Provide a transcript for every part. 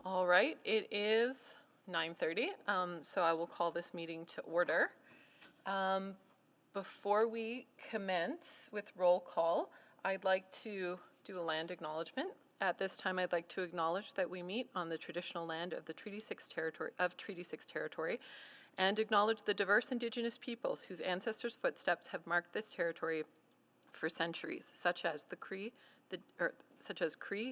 All right, it is 9:30, so I will call this meeting to order. Before we commence with roll call, I'd like to do a land acknowledgement. At this time, I'd like to acknowledge that we meet on the traditional land of the Treaty 6 territory, and acknowledge the diverse Indigenous peoples whose ancestors' footsteps have marked this territory for centuries, such as Cree,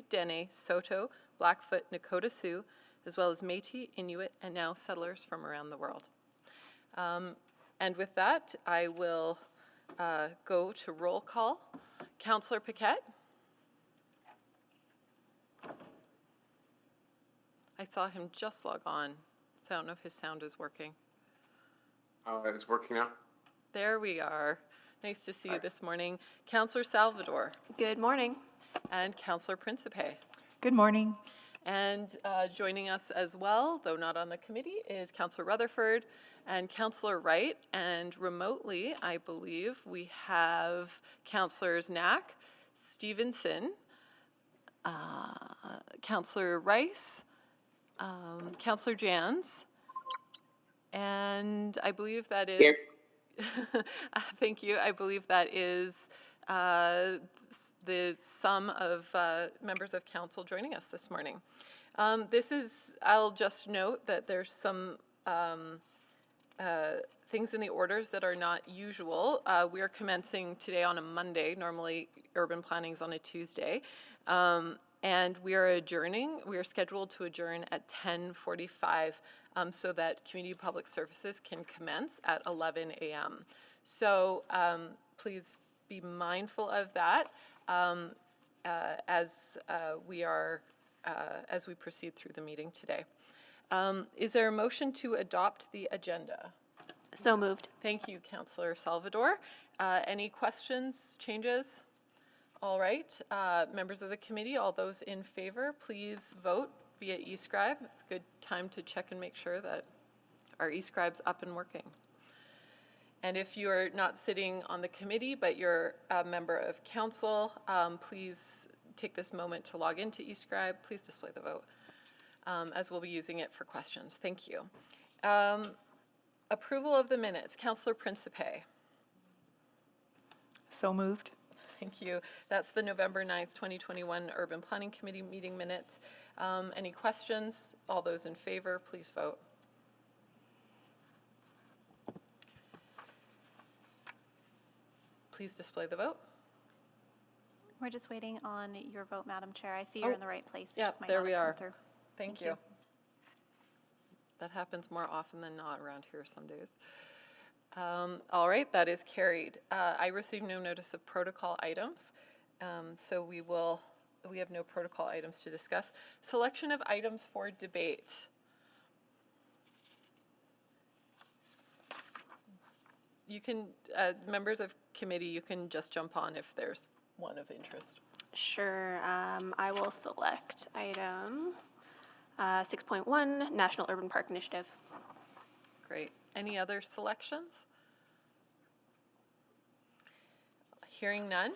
Dene, Saulteaux, Blackfoot, Nakota Sioux, as well as Métis, Inuit, and now settlers from around the world. And with that, I will go to roll call. Councillor Paquette? I saw him just log on, so I don't know if his sound is working. It's working now. There we are. Nice to see you this morning. Councillor Salvador. Good morning. And Councillor Principe. Good morning. And joining us as well, though not on the committee, is Councillor Rutherford and Councillor Wright. And remotely, I believe, we have Councillors Knack, Stevenson, Councillor Rice, Councillor Jans, and I believe that is... Here. Thank you. I believe that is the sum of members of council joining us this morning. I'll just note that there's some things in the orders that are not usual. We are commencing today on a Monday. Normally, urban planning is on a Tuesday. And we are adjourning. We are scheduled to adjourn at 10:45 so that community public services can commence at 11 a.m. So please be mindful of that as we proceed through the meeting today. Is there a motion to adopt the agenda? So moved. Thank you, Councillor Salvador. Any questions, changes? All right, members of the committee, all those in favor, please vote via eScribe. It's a good time to check and make sure that our eScribe's up and working. And if you are not sitting on the committee, but you're a member of council, please take this moment to log into eScribe. Please display the vote, as we'll be using it for questions. Thank you. Approval of the minutes. Councillor Principe. So moved. Thank you. That's the November 9th, 2021 Urban Planning Committee meeting minutes. Any questions? All those in favor, please vote. Please display the vote. We're just waiting on your vote, Madam Chair. I see you're in the right place. Yeah, Just might there not we have come are. through. Thank you. That happens more often than not around here some days. All right, that is carried. I received no notice of protocol items, so we have no protocol items to discuss. Selection of items for debate. You can, members of committee, you can just jump on if there's one of interest. Sure. I will select item 6.1, National Urban Park Initiative. Great. Any other selections? Hearing none.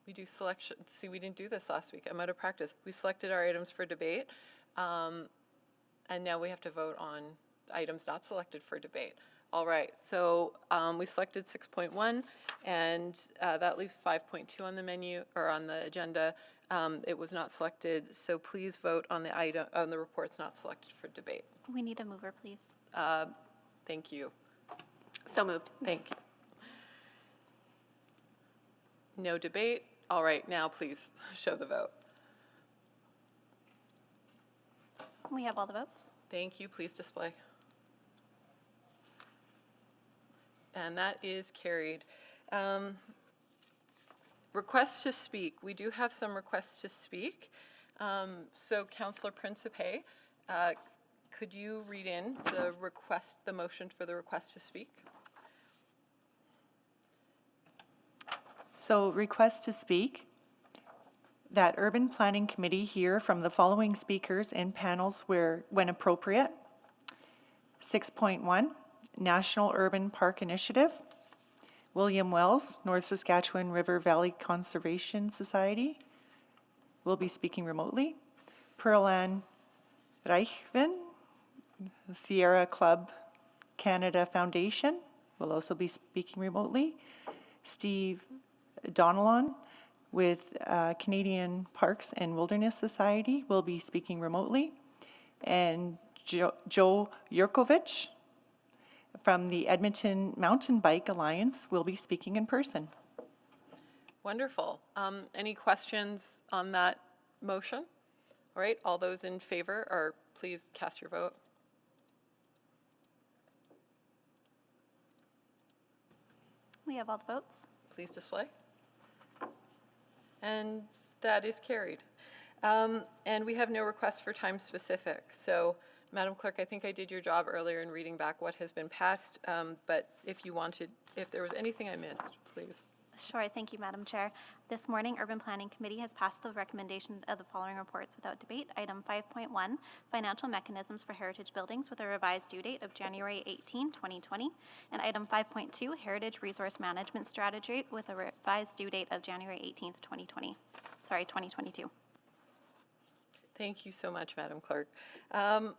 We do selection. See, we didn't do this last week. I'm out of practice. We selected our items for debate, and now we have to vote on items not selected for debate. All right, so we selected 6.1, and that leaves 5.2 on the menu or on the agenda. It was not selected, so please vote on the item on the reports not selected for debate. We need a mover, please. Thank you. So moved. Thank you. No debate. All right, now please show the vote. We have all the votes. Thank you. Please display. And that is carried. Requests to speak. We do have some requests to speak. So Councillor Principe, could you read in the motion for the request to speak? So request to speak that Urban Planning Committee hear from the following speakers in panels when appropriate. 6.1, National Urban Park Initiative. William Wells, North Saskatchewan River Valley Conservation Society. will be speaking remotely. Pearl Ann Reichven, Sierra Club Canada Foundation, will also be speaking remotely. Steve Donnellan with Canadian Parks and Wilderness Society will be speaking remotely. And Joe Yurkovich from the Edmonton Mountain Bike Alliance will be speaking in person. Wonderful. Any questions on that motion? All right, all those in favor, or please cast your vote. We have all the votes. Please display. And that is carried. And we have no requests for time specific. So, Madam Clerk, I think I did your job earlier in reading back what has been passed, but if you wanted, if there was anything I missed, please. Sure, thank you, Madam Chair. This morning, Urban Planning Committee has passed the recommendation of the following reports without debate. Item 5.1, Financial Mechanisms for Heritage Buildings with a revised due date of January 18, 2020. And item 5.2, Heritage Resource Management Strategy with a revised due date of January 18th, 2022. Thank you so much, Madam Clerk. All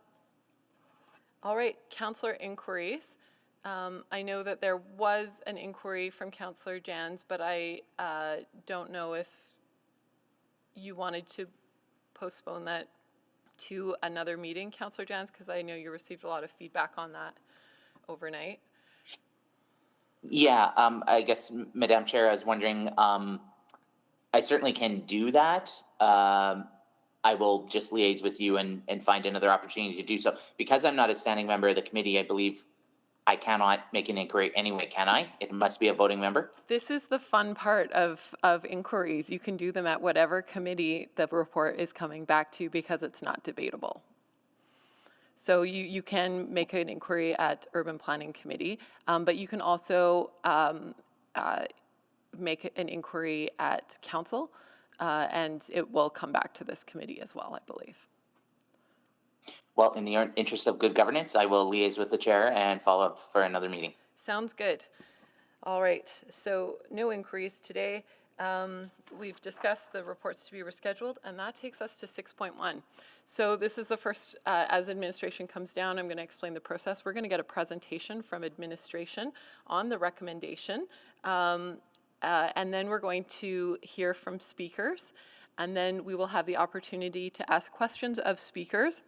right, Councillor inquiries. I know that there was an inquiry from Councillor Jans, but I don't know if you wanted to postpone that to another meeting, Councillor Jans, because I know you received a lot of feedback on that overnight. Yeah, I guess, Madam Chair, I was wondering, I certainly can do that. I will just liaise with you and find another opportunity to do so. Because I'm not a standing member of the committee, I believe I cannot make an inquiry anyway, can I? It must be a voting member. This is the fun part of inquiries. You can do them at whatever committee the report is coming back to because it's not debatable. So you can make an inquiry at Urban Planning Committee, but you can also make an inquiry at Council, and it will come back to this committee as well, I believe. Well, in the interest of good governance, I will liaise with the chair and follow up for another meeting. Sounds good. All right, so no inquiries today. We've discussed the reports to be rescheduled, and that takes us to 6.1. So this is the first, as administration comes down, I'm going to explain the process. We're going to get a presentation from administration on the recommendation, and then we're going to hear from speakers, and then we will have the opportunity to ask questions of speakers.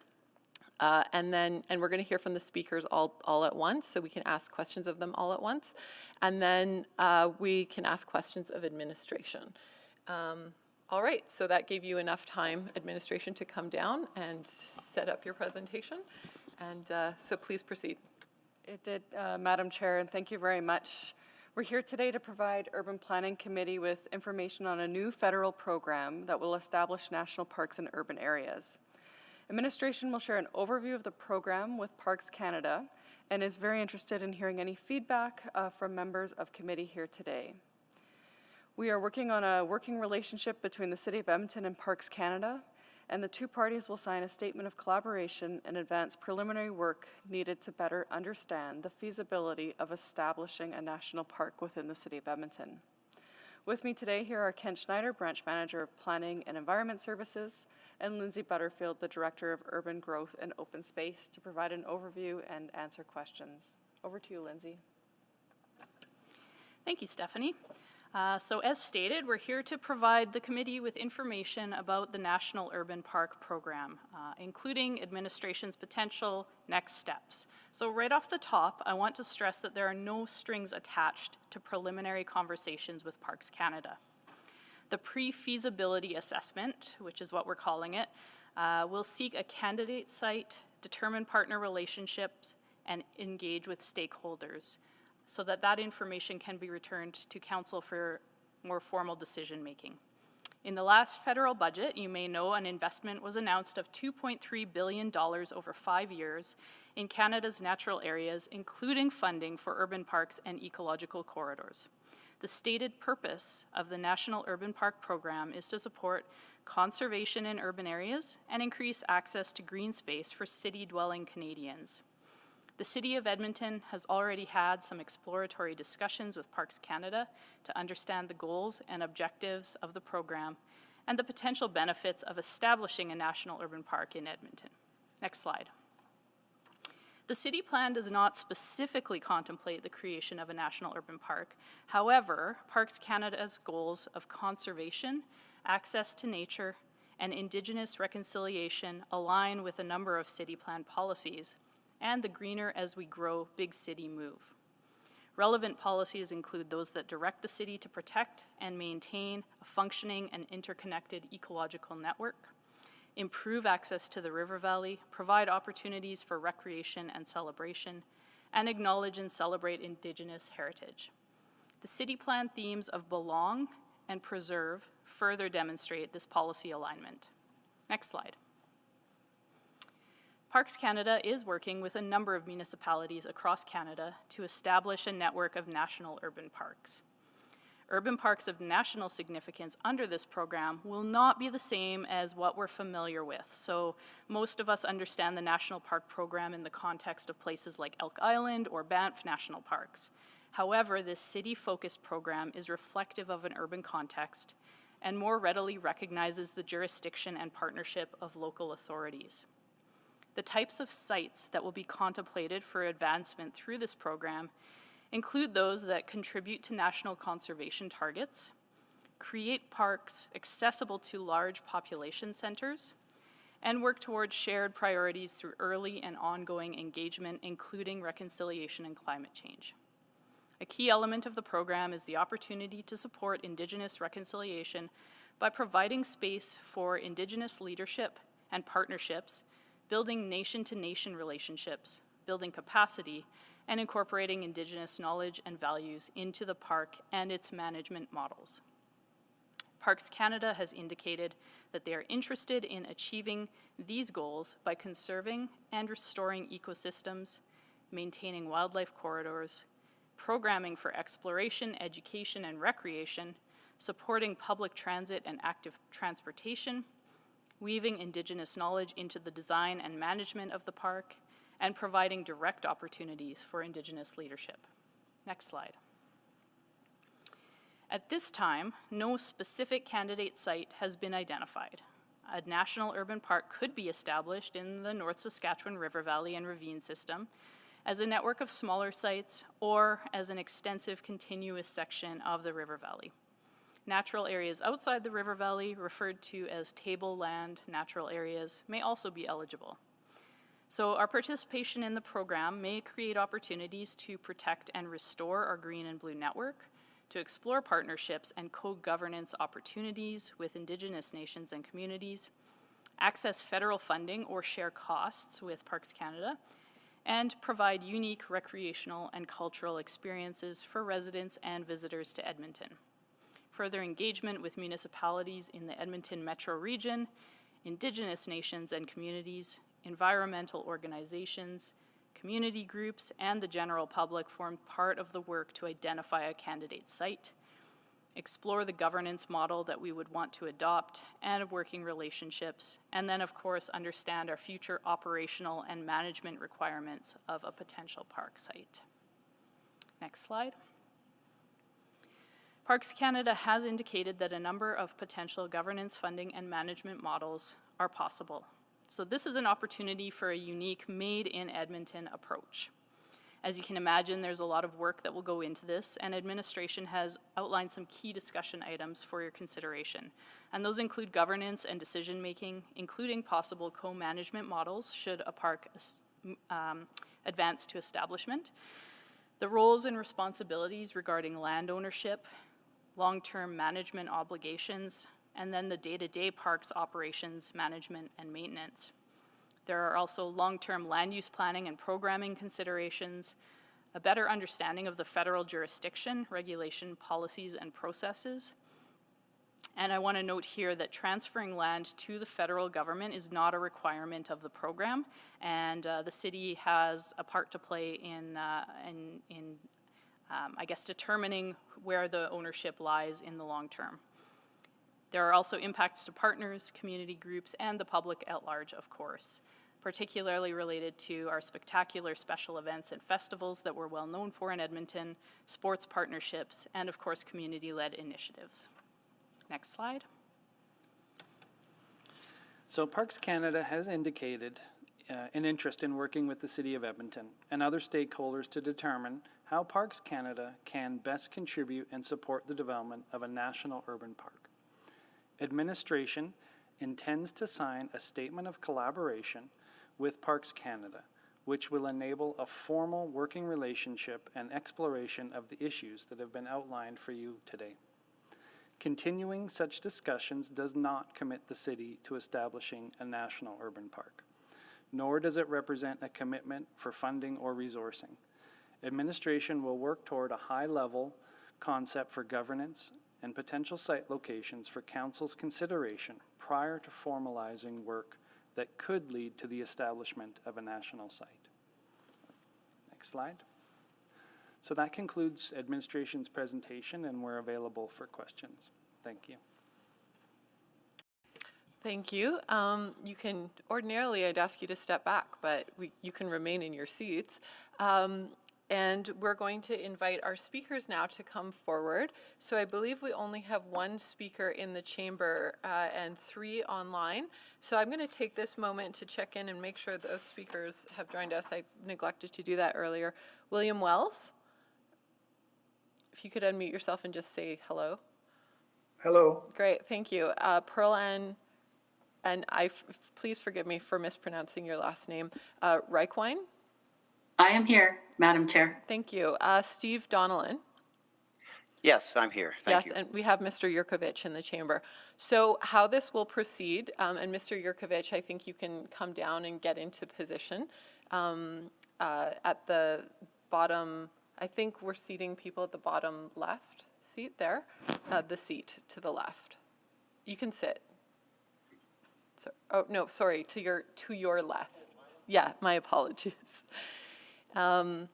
And we're going to hear from the speakers all at once, so we can ask questions of them all at once. And then we can ask questions of administration. All right, so that gave you enough time, administration, to come down and set up your presentation. And so please proceed. It did, Madam Chair, and thank you very much. We're here today to provide Urban Planning Committee with information on a new federal program that will establish national parks in urban areas. Administration will share an overview of the program with Parks Canada and is very interested in hearing any feedback from members of committee here today. We are working on a working relationship between the City of Edmonton and Parks Canada, and the two parties will sign a statement of collaboration and advance preliminary work needed to better understand the feasibility of establishing a national park within the City of Edmonton. With me today here are Ken Schneider, Branch Manager of Planning and Environment Services, and Lindsay Butterfield, the Director of Urban Growth and Open Space, to provide an overview and answer questions. Over to you, Lindsay. Thank you, Stephanie. So as stated, we're here to provide the committee with information about the National Urban Park Program, including administration's potential next steps. So right off the top, I want to stress that there are no strings attached to preliminary conversations with Parks Canada. The Pre-Feasibility Assessment, which is what we're calling it, will seek a candidate site, determine partner relationships, and engage with stakeholders, so that that information can be returned to Council for more formal decision making. In the last federal budget, you may know an investment was announced of $2.3 billion over 5 years in Canada's natural areas, including funding for urban parks and ecological corridors. The stated purpose of the National Urban Park Program is to support conservation in urban areas and increase access to green space for city-dwelling Canadians. The City of Edmonton has already had some exploratory discussions with Parks Canada to understand the goals and objectives of the program, and the potential benefits of establishing a national urban park in Edmonton. Next slide. The city plan does not specifically contemplate the creation of a national urban park. However, Parks Canada's goals of conservation, access to nature, and Indigenous reconciliation align with a number of city plan policies and the Greener as We Grow Big City Move. Relevant policies include those that direct the city to protect and maintain a functioning and interconnected ecological network, improve access to the river valley, provide opportunities for recreation and celebration, and acknowledge and celebrate Indigenous heritage. The city plan themes of belong and preserve further demonstrate this policy alignment. Next slide. Parks Canada is working with a number of municipalities across Canada to establish a network of national urban parks. Urban parks of national significance under this program will not be the same as what we're familiar with. So most of us understand the National Park Program in the context of places like Elk Island or Banff National Parks. However, this city-focused program is reflective of an urban context and more readily recognizes the jurisdiction and partnership of local authorities. The types of sites that will be contemplated for advancement through this program include those that contribute to national conservation targets, create parks accessible to large population centers, and work towards shared priorities through early and ongoing engagement, including reconciliation and climate change. A key element of the program is the opportunity to support Indigenous reconciliation by providing space for Indigenous leadership and partnerships, building nation-to-nation relationships, building capacity, and incorporating Indigenous knowledge and values into the park and its management models. Parks Canada has indicated that they are interested in achieving these goals by conserving and restoring ecosystems, maintaining wildlife corridors, programming for exploration, education, and recreation, supporting public transit and active transportation, weaving Indigenous knowledge into the design and management of the park, and providing direct opportunities for Indigenous leadership. Next slide. At this time, no specific candidate site has been identified. A national urban park could be established in the North Saskatchewan River Valley and Ravine system as a network of smaller sites or as an extensive continuous section of the river valley. Natural areas outside the river valley, referred to as tableland natural areas, may also be eligible. So our participation in the program may create opportunities to protect and restore our green and blue network, to explore partnerships and co-governance opportunities with Indigenous nations and communities, access federal funding or share costs with Parks Canada, and provide unique recreational and cultural experiences for residents and visitors to Edmonton. Further engagement with municipalities in the Edmonton metro region, Indigenous nations and communities, environmental organizations, community groups, and the general public form part of the work to identify a candidate site, explore the governance model that we would want to adopt, and working relationships, and then of course understand our future operational and management requirements of a potential park site. Next slide. Parks Canada has indicated that a number of potential governance, funding, and management models are possible. So this is an opportunity for a unique made-in-Edmonton approach. As you can imagine, there's a lot of work that will go into this, and administration has outlined some key discussion items for your consideration. And those include governance and decision-making, including possible co-management models should a park advance to establishment, the roles and responsibilities regarding land ownership, long-term management obligations, and then the day-to-day parks operations, management, and maintenance. There are also long-term land use planning and programming considerations, a better understanding of the federal jurisdiction, regulation, policies, and processes. And I want to note here that transferring land to the federal government is not a requirement of the program, and the city has a part to play in I guess, determining where the ownership lies in the long term. There are also impacts to partners, community groups, and the public at large, of course, particularly related to our spectacular special events and festivals that we're well known for in Edmonton, sports partnerships, and of course, community-led initiatives. Next slide. So Parks Canada has indicated an interest in working with the City of Edmonton and other stakeholders to determine how Parks Canada can best contribute and support the development of a national urban park. Administration intends to sign a statement of collaboration with Parks Canada, which will enable a formal working relationship and exploration of the issues that have been outlined for you today. Continuing such discussions does not commit the city to establishing a national urban park, nor does it represent a commitment for funding or resourcing. Administration will work toward a high-level concept for governance and potential site locations for Council's consideration prior to formalizing work that could lead to the establishment of a national site. Next slide. So that concludes administration's presentation, and we're available for questions. Thank you. Thank you. You can, ordinarily I'd ask you to step back, but you can remain in your seats. And we're going to invite our speakers now to come forward. So I believe we only have one speaker in the chamber and 3 online. So I'm going to take this moment to check in and make sure those speakers have joined us. I neglected to do that earlier. William Wells, if you could unmute yourself and just say hello. Hello. Great, thank you. Pearl Ann, and please forgive me for mispronouncing your last name, Reichwein? I am here, Madam Chair. Thank you. Steve Donnellan? Yes, I'm here. Thank you. Yes, and we have Mr. Yurkovich in the chamber. So how this will proceed, and Mr. Yurkovich, I think you can come down and get into position. At the bottom, I think we're seating people at the bottom left seat there, the seat to the left. You can sit. So, oh, no, sorry, to your left. Yeah, my apologies. And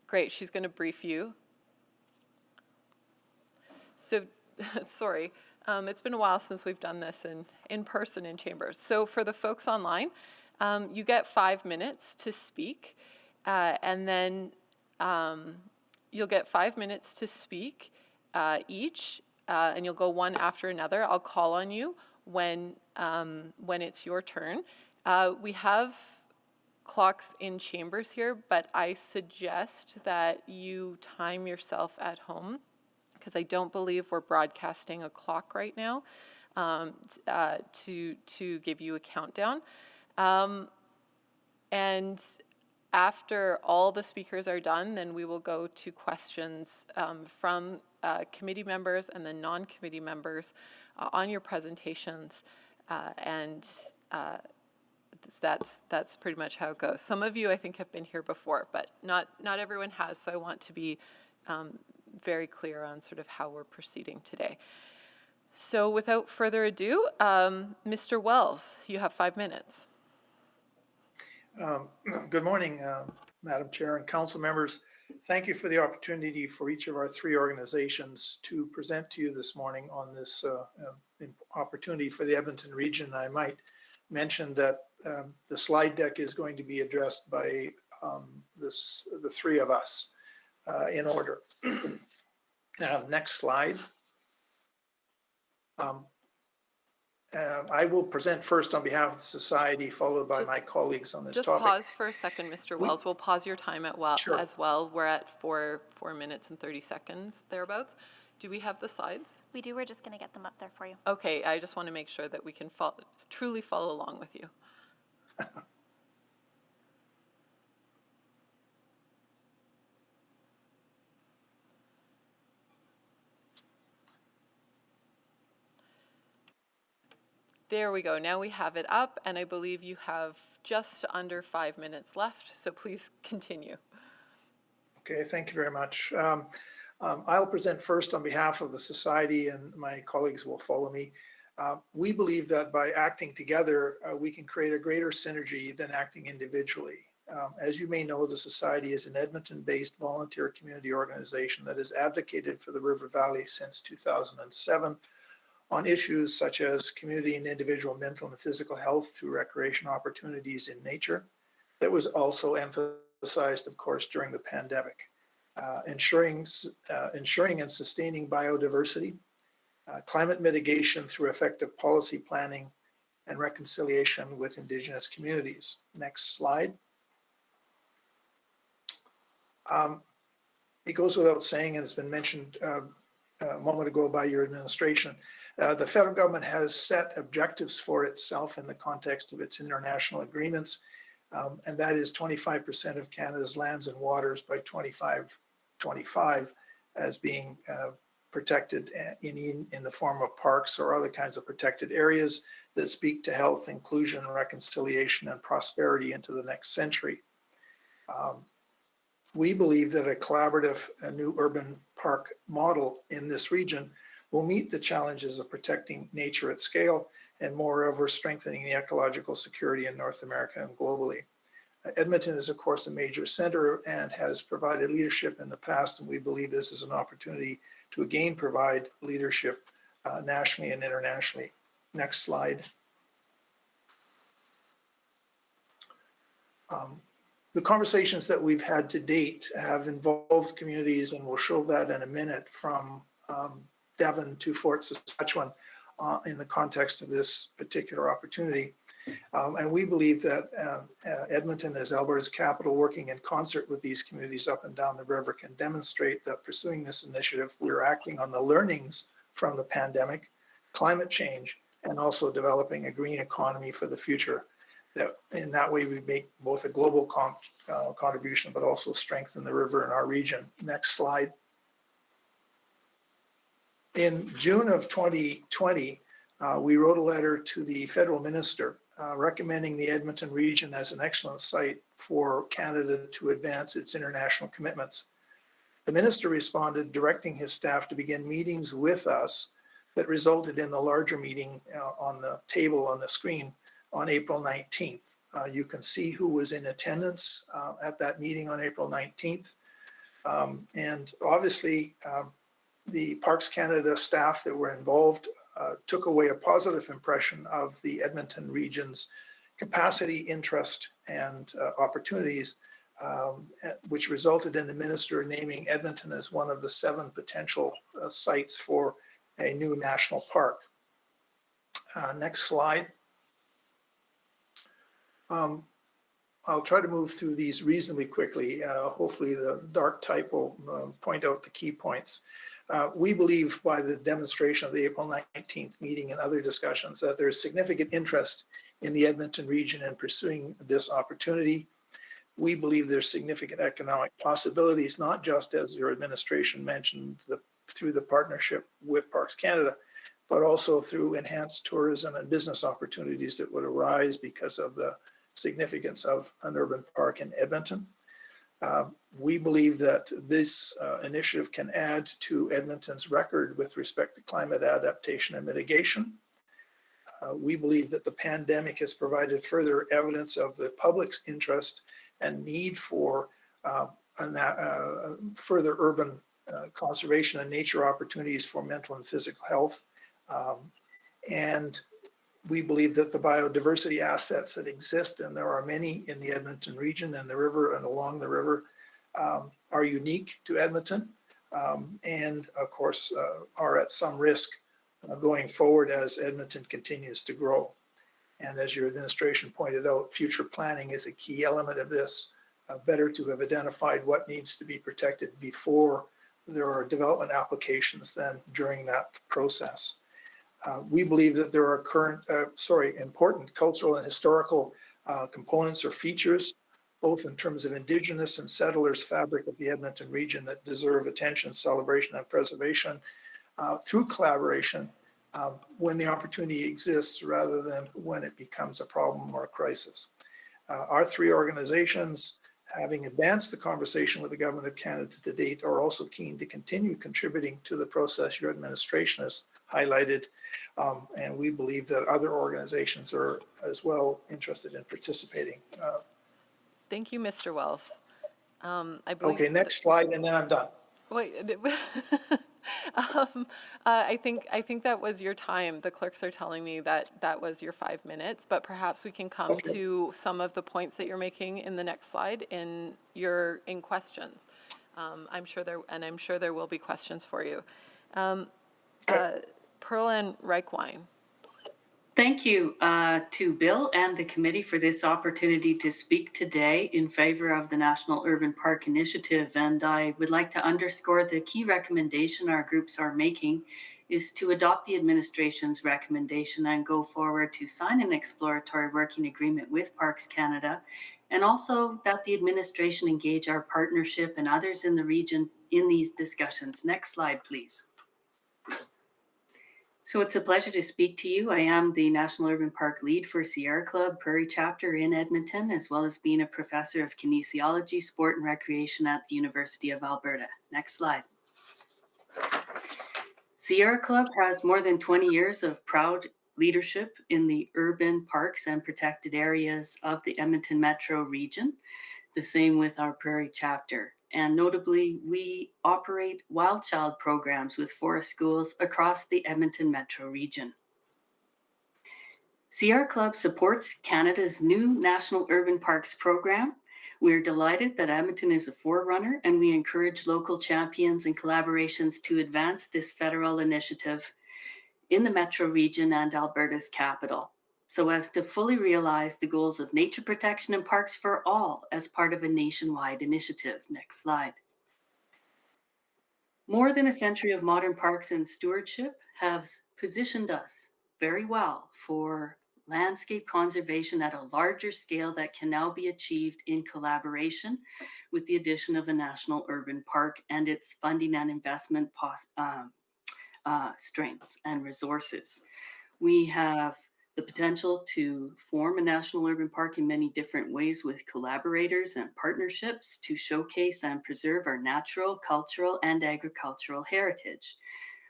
great, she's going to brief you. So, sorry, it's been a while since we've done this in person in chambers. So for the folks online, you get 5 minutes to speak, and then you'll get 5 minutes to speak each, and you'll go one after another. I'll call on you when it's your turn. We have clocks in chambers here, but I suggest that you time yourself at home, because I don't believe we're broadcasting a clock right now to give you a countdown. And after all the speakers are done, then we will go to questions from committee members and then non-committee members on your presentations, and that's pretty much how it goes. Some of you, I think, have been here before, but not everyone has, so I want to be very clear on sort of how we're proceeding today. So without further ado, Mr. Wells, you have 5 minutes. Good morning, Madam Chair and council members. Thank you for the opportunity for each of our 3 organizations to present to you this morning on this opportunity for the Edmonton region. I might mention that the slide deck is going to be addressed by the 3 of us in order. Next slide. I will present first on behalf of the society, followed by my colleagues on this topic. Just pause for a second, Mr. Wells. We'll pause your time as well. We're at 4 minutes and 30 seconds, thereabouts. Do we have the slides? We do. We're just going to get them up there for you. Okay, I just want to make sure that we can truly follow along with you. There we go. Now we have it up, and I believe you have just under 5 minutes left, so please continue. Okay, thank you very much. I'll present first on behalf of the society, and my colleagues will follow me. We believe that by acting together, we can create a greater synergy than acting individually. As you may know, the society is an Edmonton-based volunteer community organization that has advocated for the River Valley since 2007 on issues such as community and individual mental and physical health through recreation opportunities in nature. That was also emphasized, of course, during the pandemic. Ensuring and sustaining biodiversity, climate mitigation through effective policy planning, and reconciliation with Indigenous communities. Next slide. It goes without saying, and it's been mentioned a moment ago by your administration, the federal government has set objectives for itself in the context of its international agreements, and that is 25% of Canada's lands and waters by 2025 as being protected in the form of parks or other kinds of protected areas that speak to health, inclusion, reconciliation, and prosperity into the next century. We believe that a collaborative new urban park model in this region will meet the challenges of protecting nature at scale and moreover strengthening the ecological security in North America and globally. Edmonton is of course a major center and has provided leadership in the past, and we believe this is an opportunity to again provide leadership nationally and internationally. Next slide. The conversations that we've had to date have involved communities, and we'll show that in a minute, from Devon to Fort Saskatchewan in the context of this particular opportunity. And we believe that Edmonton, as Alberta's capital, working in concert with these communities up and down the river, can demonstrate that pursuing this initiative, we're acting on the learnings from the pandemic, climate change, and also developing a green economy for the future. That in that way we make both a global contribution, but also strengthen the river in our region. Next slide. In June of 2020, we wrote a letter to the federal minister recommending the Edmonton region as an excellent site for Canada to advance its international commitments. The minister responded, directing his staff to begin meetings with us that resulted in the larger meeting on the table on the screen on April 19th. You can see who was in attendance at that meeting on April 19th. And obviously, the Parks Canada staff that were involved took away a positive impression of the Edmonton region's capacity, interest, and opportunities, which resulted in the minister naming Edmonton as one of the 7 potential sites for a new national park. Next slide. I'll try to move through these reasonably quickly. Hopefully the dark type will point out the key points. We believe by the demonstration of the April 19th meeting and other discussions that there is significant interest in the Edmonton region in pursuing this opportunity. We believe there's significant economic possibilities, not just as your administration mentioned, through the partnership with Parks Canada, but also through enhanced tourism and business opportunities that would arise because of the significance of an urban park in Edmonton. We believe that this initiative can add to Edmonton's record with respect to climate adaptation and mitigation. We believe that the pandemic has provided further evidence of the public's interest and need for further urban conservation and nature opportunities for mental and physical health. And we believe that the biodiversity assets that exist, and there are many in the Edmonton region and the river and along the river, are unique to Edmonton, and of course are at some risk going forward as Edmonton continues to grow. And as your administration pointed out, future planning is a key element of this. Better to have identified what needs to be protected before there are development applications than during that process. We believe that there are important cultural and historical components or features, both in terms of Indigenous and settlers' fabric of the Edmonton region, that deserve attention, celebration, and preservation through collaboration when the opportunity exists rather than when it becomes a problem or a crisis. Our 3 organizations, having advanced the conversation with the Government of Canada to date, are also keen to continue contributing to the process your administration has highlighted, and we believe that other organizations are as well interested in participating. Thank you, Mr. Wells. I believe okay, next slide, and then I'm done. Wait, I think that was your time. The clerks are telling me that that was your 5 minutes, but perhaps we can come to some of the points that you're making in the next slide in questions. I'm sure there will be questions for you. Pearl-Ann Reichwein. Thank you to Bill and the committee for this opportunity to speak today in favor of the National Urban Park Initiative. And I would like to underscore the key recommendation our groups are making is to adopt the administration's recommendation and go forward to sign an exploratory working agreement with Parks Canada, and also that the administration engage our partnership and others in the region in these discussions. Next slide, please. So it's a pleasure to speak to you. I am the National Urban Park Lead for Sierra Club Prairie Chapter in Edmonton, as well as being a professor of kinesiology, sport and recreation at the University of Alberta. Next slide. Sierra Club has more than 20 years of proud leadership in the urban parks and protected areas of the Edmonton metro region, the same with our Prairie Chapter. And notably, we operate wild child programs with forest schools across the Edmonton metro region. Sierra Club supports Canada's new National Urban Parks program. We're delighted that Edmonton is a forerunner, and we encourage local champions and collaborations to advance this federal initiative in the metro region and Alberta's capital, so as to fully realize the goals of nature protection and parks for all as part of a nationwide initiative. Next slide. More than a century of modern parks and stewardship has positioned us very well for landscape conservation at a larger scale that can now be achieved in collaboration with the addition of a national urban park and its funding and investment strengths and resources. We have the potential to form a national urban park in many different ways with collaborators and partnerships to showcase and preserve our natural, cultural, and agricultural heritage.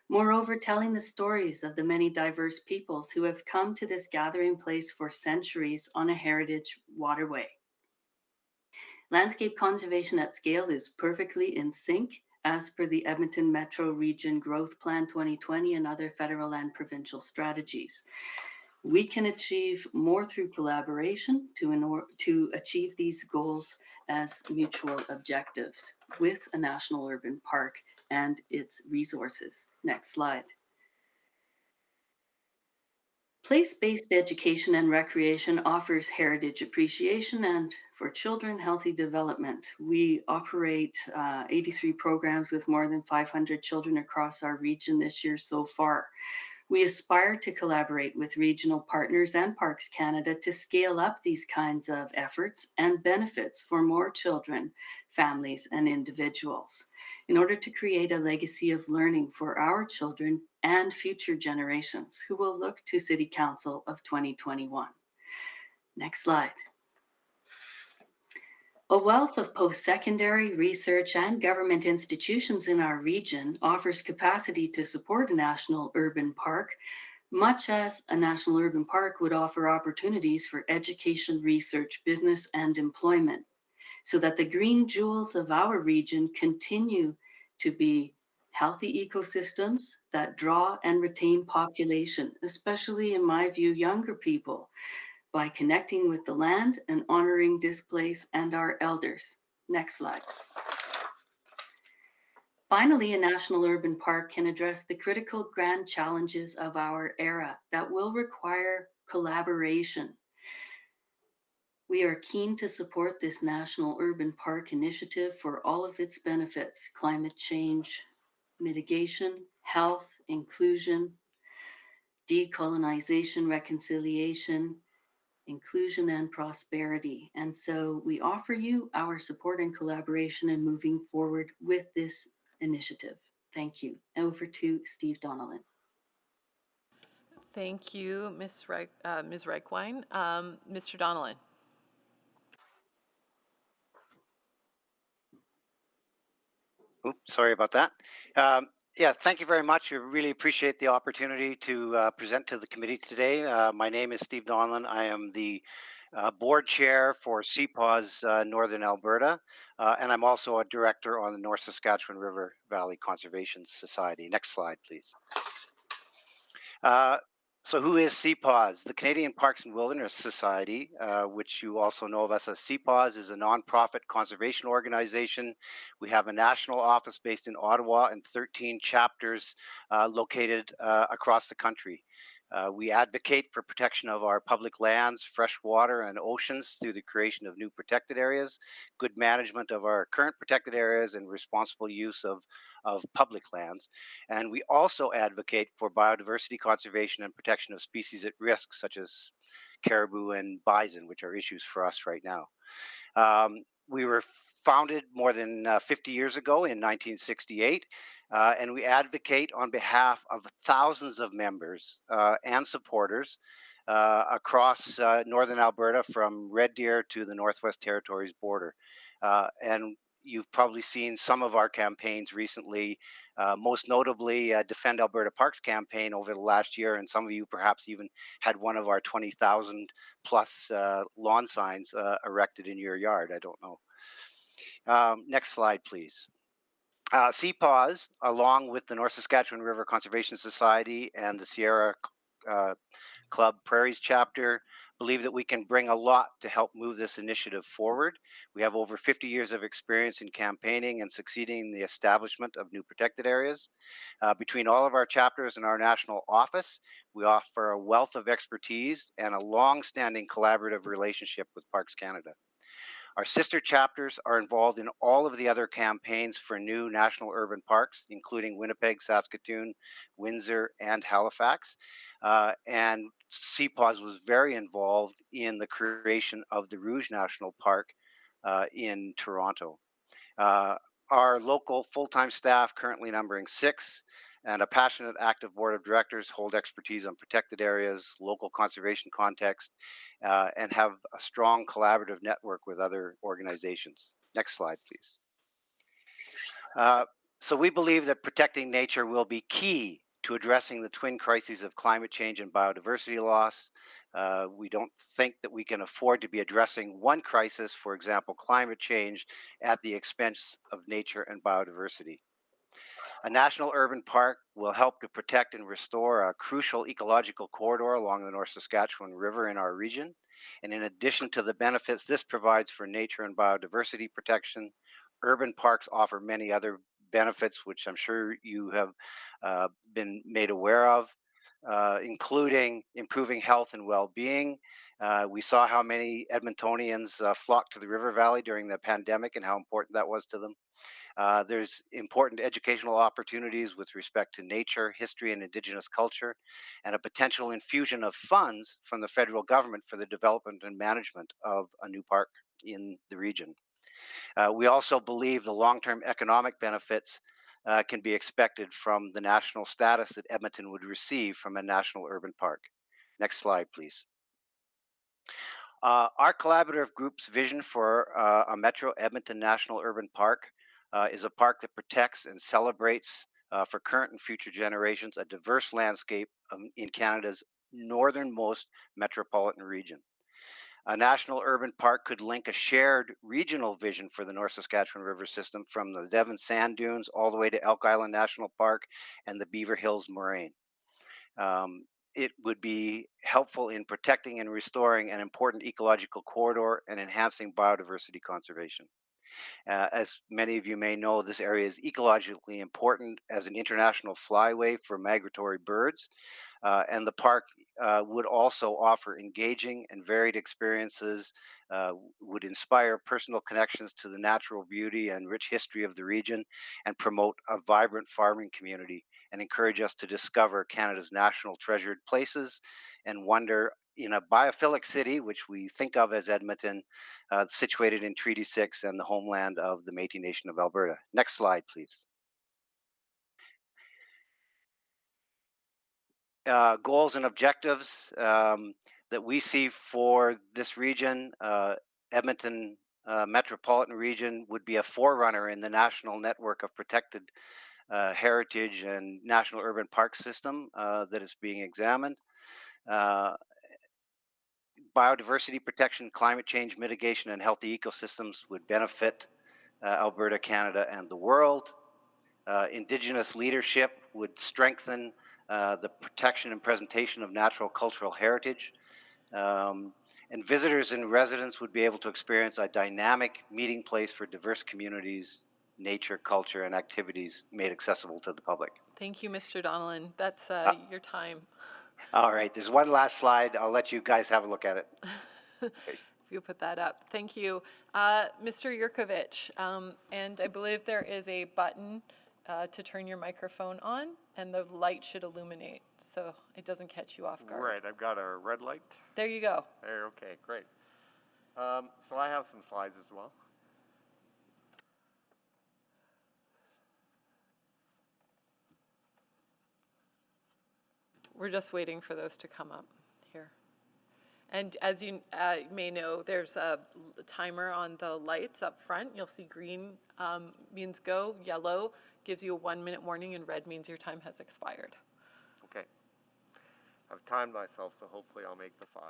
Moreover, telling the stories of the many diverse peoples who have come to this gathering place for centuries on a heritage waterway. Landscape conservation at scale is perfectly in sync as per the Edmonton Metro Region Growth Plan 2020 and other federal and provincial strategies. We can achieve more through collaboration to achieve these goals as mutual objectives with a national urban park and its resources. Next slide. Place-based education and recreation offers heritage appreciation and, for children, healthy development. We operate 83 programs with more than 500 children across our region this year so far. We aspire to collaborate with regional partners and Parks Canada to scale up these kinds of efforts and benefits for more children, families, and individuals in order to create a legacy of learning for our children and future generations who will look to City Council of 2021. Next slide. A wealth of post-secondary research and government institutions in our region offers capacity to support a national urban park, much as a national urban park would offer opportunities for education, research, business, and employment, so that the green jewels of our region continue to be healthy ecosystems that draw and retain population, especially, in my view, younger people, by connecting with the land and honoring this place and our elders. Next slide. Finally, a national urban park can address the critical grand challenges of our era that will require collaboration. We are keen to support this national urban park initiative for all of its benefits: climate change, mitigation, health, inclusion, decolonization, reconciliation, inclusion, and prosperity. And so we offer you our support and collaboration in moving forward with this initiative. Thank you. Over to Steve Donnellan. Thank you, Ms. Reichwein. Mr. Donnellan. Oops, sorry about that. Yeah, thank you very much. We really appreciate the opportunity to present to the committee today. My name is Steve Donlan. I am the board chair for Cpaws Northern Alberta, and I'm also a director on the North Saskatchewan River Valley Conservation Society. Next slide, please. So who is Cpaws? The Canadian Parks and Wilderness Society, which you also know of us as Cpaws, is a nonprofit conservation organization. We have a national office based in Ottawa and 13 chapters located across the country. We advocate for protection of our public lands, fresh water, and oceans through the creation of new protected areas, good management of our current protected areas, and responsible use of public lands. And we also advocate for biodiversity conservation and protection of species at risk, such as caribou and bison, which are issues for us right now. We were founded more than 50 years ago in 1968, and we advocate on behalf of thousands of members and supporters across northern Alberta, from Red Deer to the Northwest Territories border. And you've probably seen some of our campaigns recently, most notably Defend Alberta Parks campaign over the last year, and some of you perhaps even had one of our 20,000 plus lawn signs erected in your yard. I don't know. Next slide, please. Cpaws, along with the North Saskatchewan River Conservation Society and the Sierra Club Prairies chapter, believe that we can bring a lot to help move this initiative forward. We have over 50 years of experience in campaigning and succeeding in the establishment of new protected areas. Between all of our chapters and our national office, we offer a wealth of expertise and a long-standing collaborative relationship with Parks Canada. Our sister chapters are involved in all of the other campaigns for new national urban parks, including Winnipeg, Saskatoon, Windsor, and Halifax. And Cpaws was very involved in the creation of the Rouge National Park in Toronto. Our local full-time staff, currently numbering 6, and a passionate, active board of directors, hold expertise on protected areas, local conservation context, and have a strong collaborative network with other organizations. Next slide, please. So we believe that protecting nature will be key to addressing the twin crises of climate change and biodiversity loss. We don't think that we can afford to be addressing one crisis, for example, climate change, at the expense of nature and biodiversity. A national urban park will help to protect and restore a crucial ecological corridor along the North Saskatchewan River in our region. And in addition to the benefits this provides for nature and biodiversity protection, urban parks offer many other benefits, which I'm sure you have been made aware of, including improving health and well-being. We saw how many Edmontonians flocked to the river valley during the pandemic and how important that was to them. There's important educational opportunities with respect to nature, history, and Indigenous culture, and a potential infusion of funds from the federal government for the development and management of a new park in the region. We also believe the long-term economic benefits can be expected from the national status that Edmonton would receive from a national urban park. Next slide, please. Our collaborative group's vision for a Metro Edmonton National Urban Park is a park that protects and celebrates for current and future generations a diverse landscape in Canada's northernmost metropolitan region. A national urban park could link a shared regional vision for the North Saskatchewan River system from the Devon Sand Dunes all the way to Elk Island National Park and the Beaver Hills Moraine. It would be helpful in protecting and restoring an important ecological corridor and enhancing biodiversity conservation. As many of you may know, this area is ecologically important as an international flyway for migratory birds, and the park would also offer engaging and varied experiences, would inspire personal connections to the natural beauty and rich history of the region, and promote a vibrant farming community, and encourage us to discover Canada's national treasured places and wonder in a biophilic city, which we think of as Edmonton, situated in Treaty 6 and the homeland of the Métis Nation of Alberta. Next slide, please. Goals and objectives that we see for this region, Edmonton metropolitan region would be a forerunner in the national network of protected heritage and national urban park system that is being examined. Biodiversity protection, climate change mitigation, and healthy ecosystems would benefit Alberta, Canada, and the world. Indigenous leadership would strengthen the protection and presentation of natural cultural heritage. And visitors and residents would be able to experience a dynamic meeting place for diverse communities, nature, culture, and activities made accessible to the public. Thank you, Mr. Donnellan. That's your time. All right, there's one last slide. I'll let you guys have a look at it. If you put that up. Thank you. Mr. Yurkovich, and I believe there is a button to turn your microphone on, and the light should illuminate, so it doesn't catch you off guard. Right, I've got a red light. There you go. There, okay, great. So I have some slides as well. We're just waiting for those to come up here. And as you may know, there's a timer on the lights up front. You'll see green means go, yellow gives you a 1-minute warning, and red means your time has expired. Okay. I've timed myself, so hopefully I'll make the 5.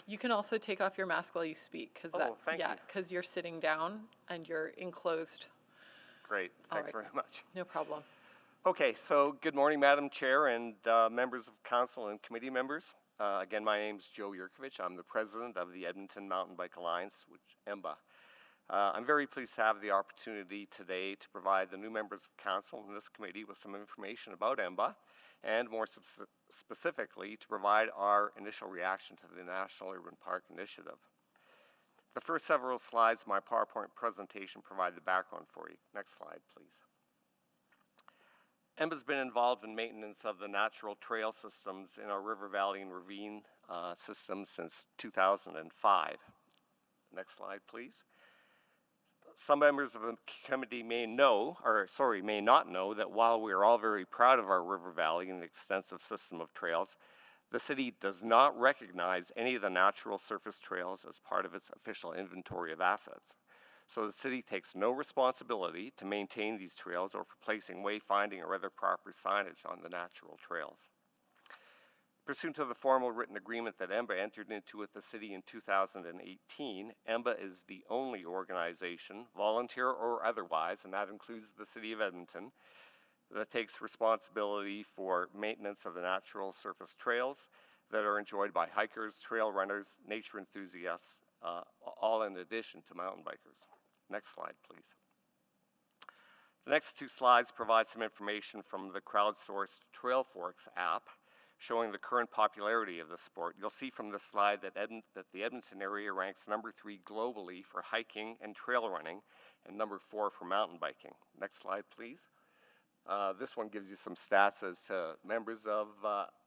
You can also take off your mask while you speak, because thank you. because you're sitting down and you're enclosed. Great, thanks right. very much. No problem. Okay, so good morning, Madam Chair and members of Council and committee members. Again, my name is Joe Yurkovich. I'm the president of the Edmonton Mountain Bike Alliance, which EMBA. I'm very pleased to have the opportunity today to provide the new members of Council and this committee with some information about EMBA, and more specifically to provide our initial reaction to the National Urban Park Initiative. The first several slides of my PowerPoint presentation provide the background for you. Next slide, please. EMBA's been involved in maintenance of the natural trail systems in our river, valley, and ravine systems since 2005. Next slide, please. Some members of the committee may not know that while we are all very proud of our river, valley, and the extensive system of trails, the city does not recognize any of the natural surface trails as part of its official inventory of assets. So the city takes no responsibility to maintain these trails or for placing wayfinding or other proper signage on the natural trails. Pursuant to the formal written agreement that EMBA entered into with the city in 2018, EMBA is the only organization, volunteer or otherwise, and that includes the city of Edmonton, that takes responsibility for maintenance of the natural surface trails that are enjoyed by hikers, trail runners, nature enthusiasts, all in addition to mountain bikers. Next slide, please. The next 2 slides provide some information from the crowdsourced Trail Forks app showing the current popularity of the sport. You'll see from this slide that the Edmonton area ranks number 3 globally for hiking and trail running and number 4 for mountain biking. Next slide, please. This one gives you some stats as to members of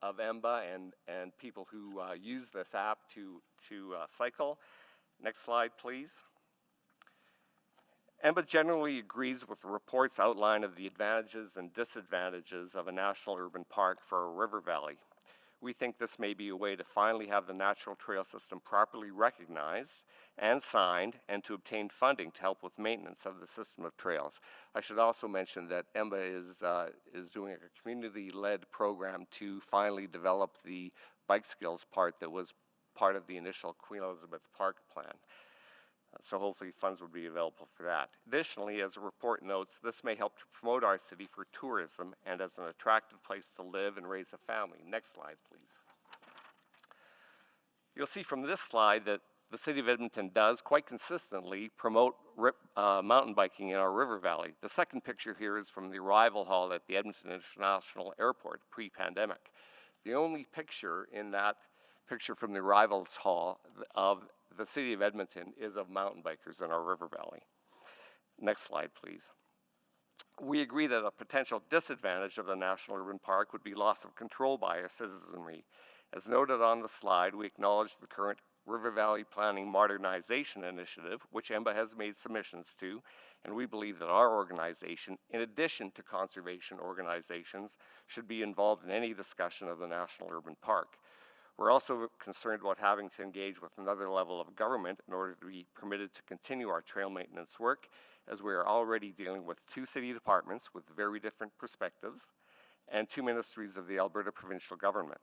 EMBA and people who use this app to cycle. Next slide, please. EMBA generally agrees with the report's outline of the advantages and disadvantages of a national urban park for a river valley. We think this may be a way to finally have the natural trail system properly recognized and signed, and to obtain funding to help with maintenance of the system of trails. I should also mention that EMBA is doing a community-led program to finally develop the bike skills part that was part of the initial Queen Elizabeth Park plan. So hopefully funds would be available for that. Additionally, as the report notes, this may help to promote our city for tourism and as an attractive place to live and raise a family. Next slide, please. You'll see from this slide that the city of Edmonton does quite consistently promote mountain biking in our river valley. The second picture here is from the arrival hall at the Edmonton International Airport pre-pandemic. The only picture in that picture from the arrivals hall of the city of Edmonton is of mountain bikers in our river valley. Next slide, please. We agree that a potential disadvantage of the National Urban Park would be loss of control by our citizenry. As noted on the slide, we acknowledge the current River Valley Planning Modernization Initiative, which EMBA has made submissions to, and we believe that our organization, in addition to conservation organizations, should be involved in any discussion of the National Urban Park. We're also concerned about having to engage with another level of government in order to be permitted to continue our trail maintenance work, as we are already dealing with 2 city departments with very different perspectives and 2 ministries of the Alberta provincial government.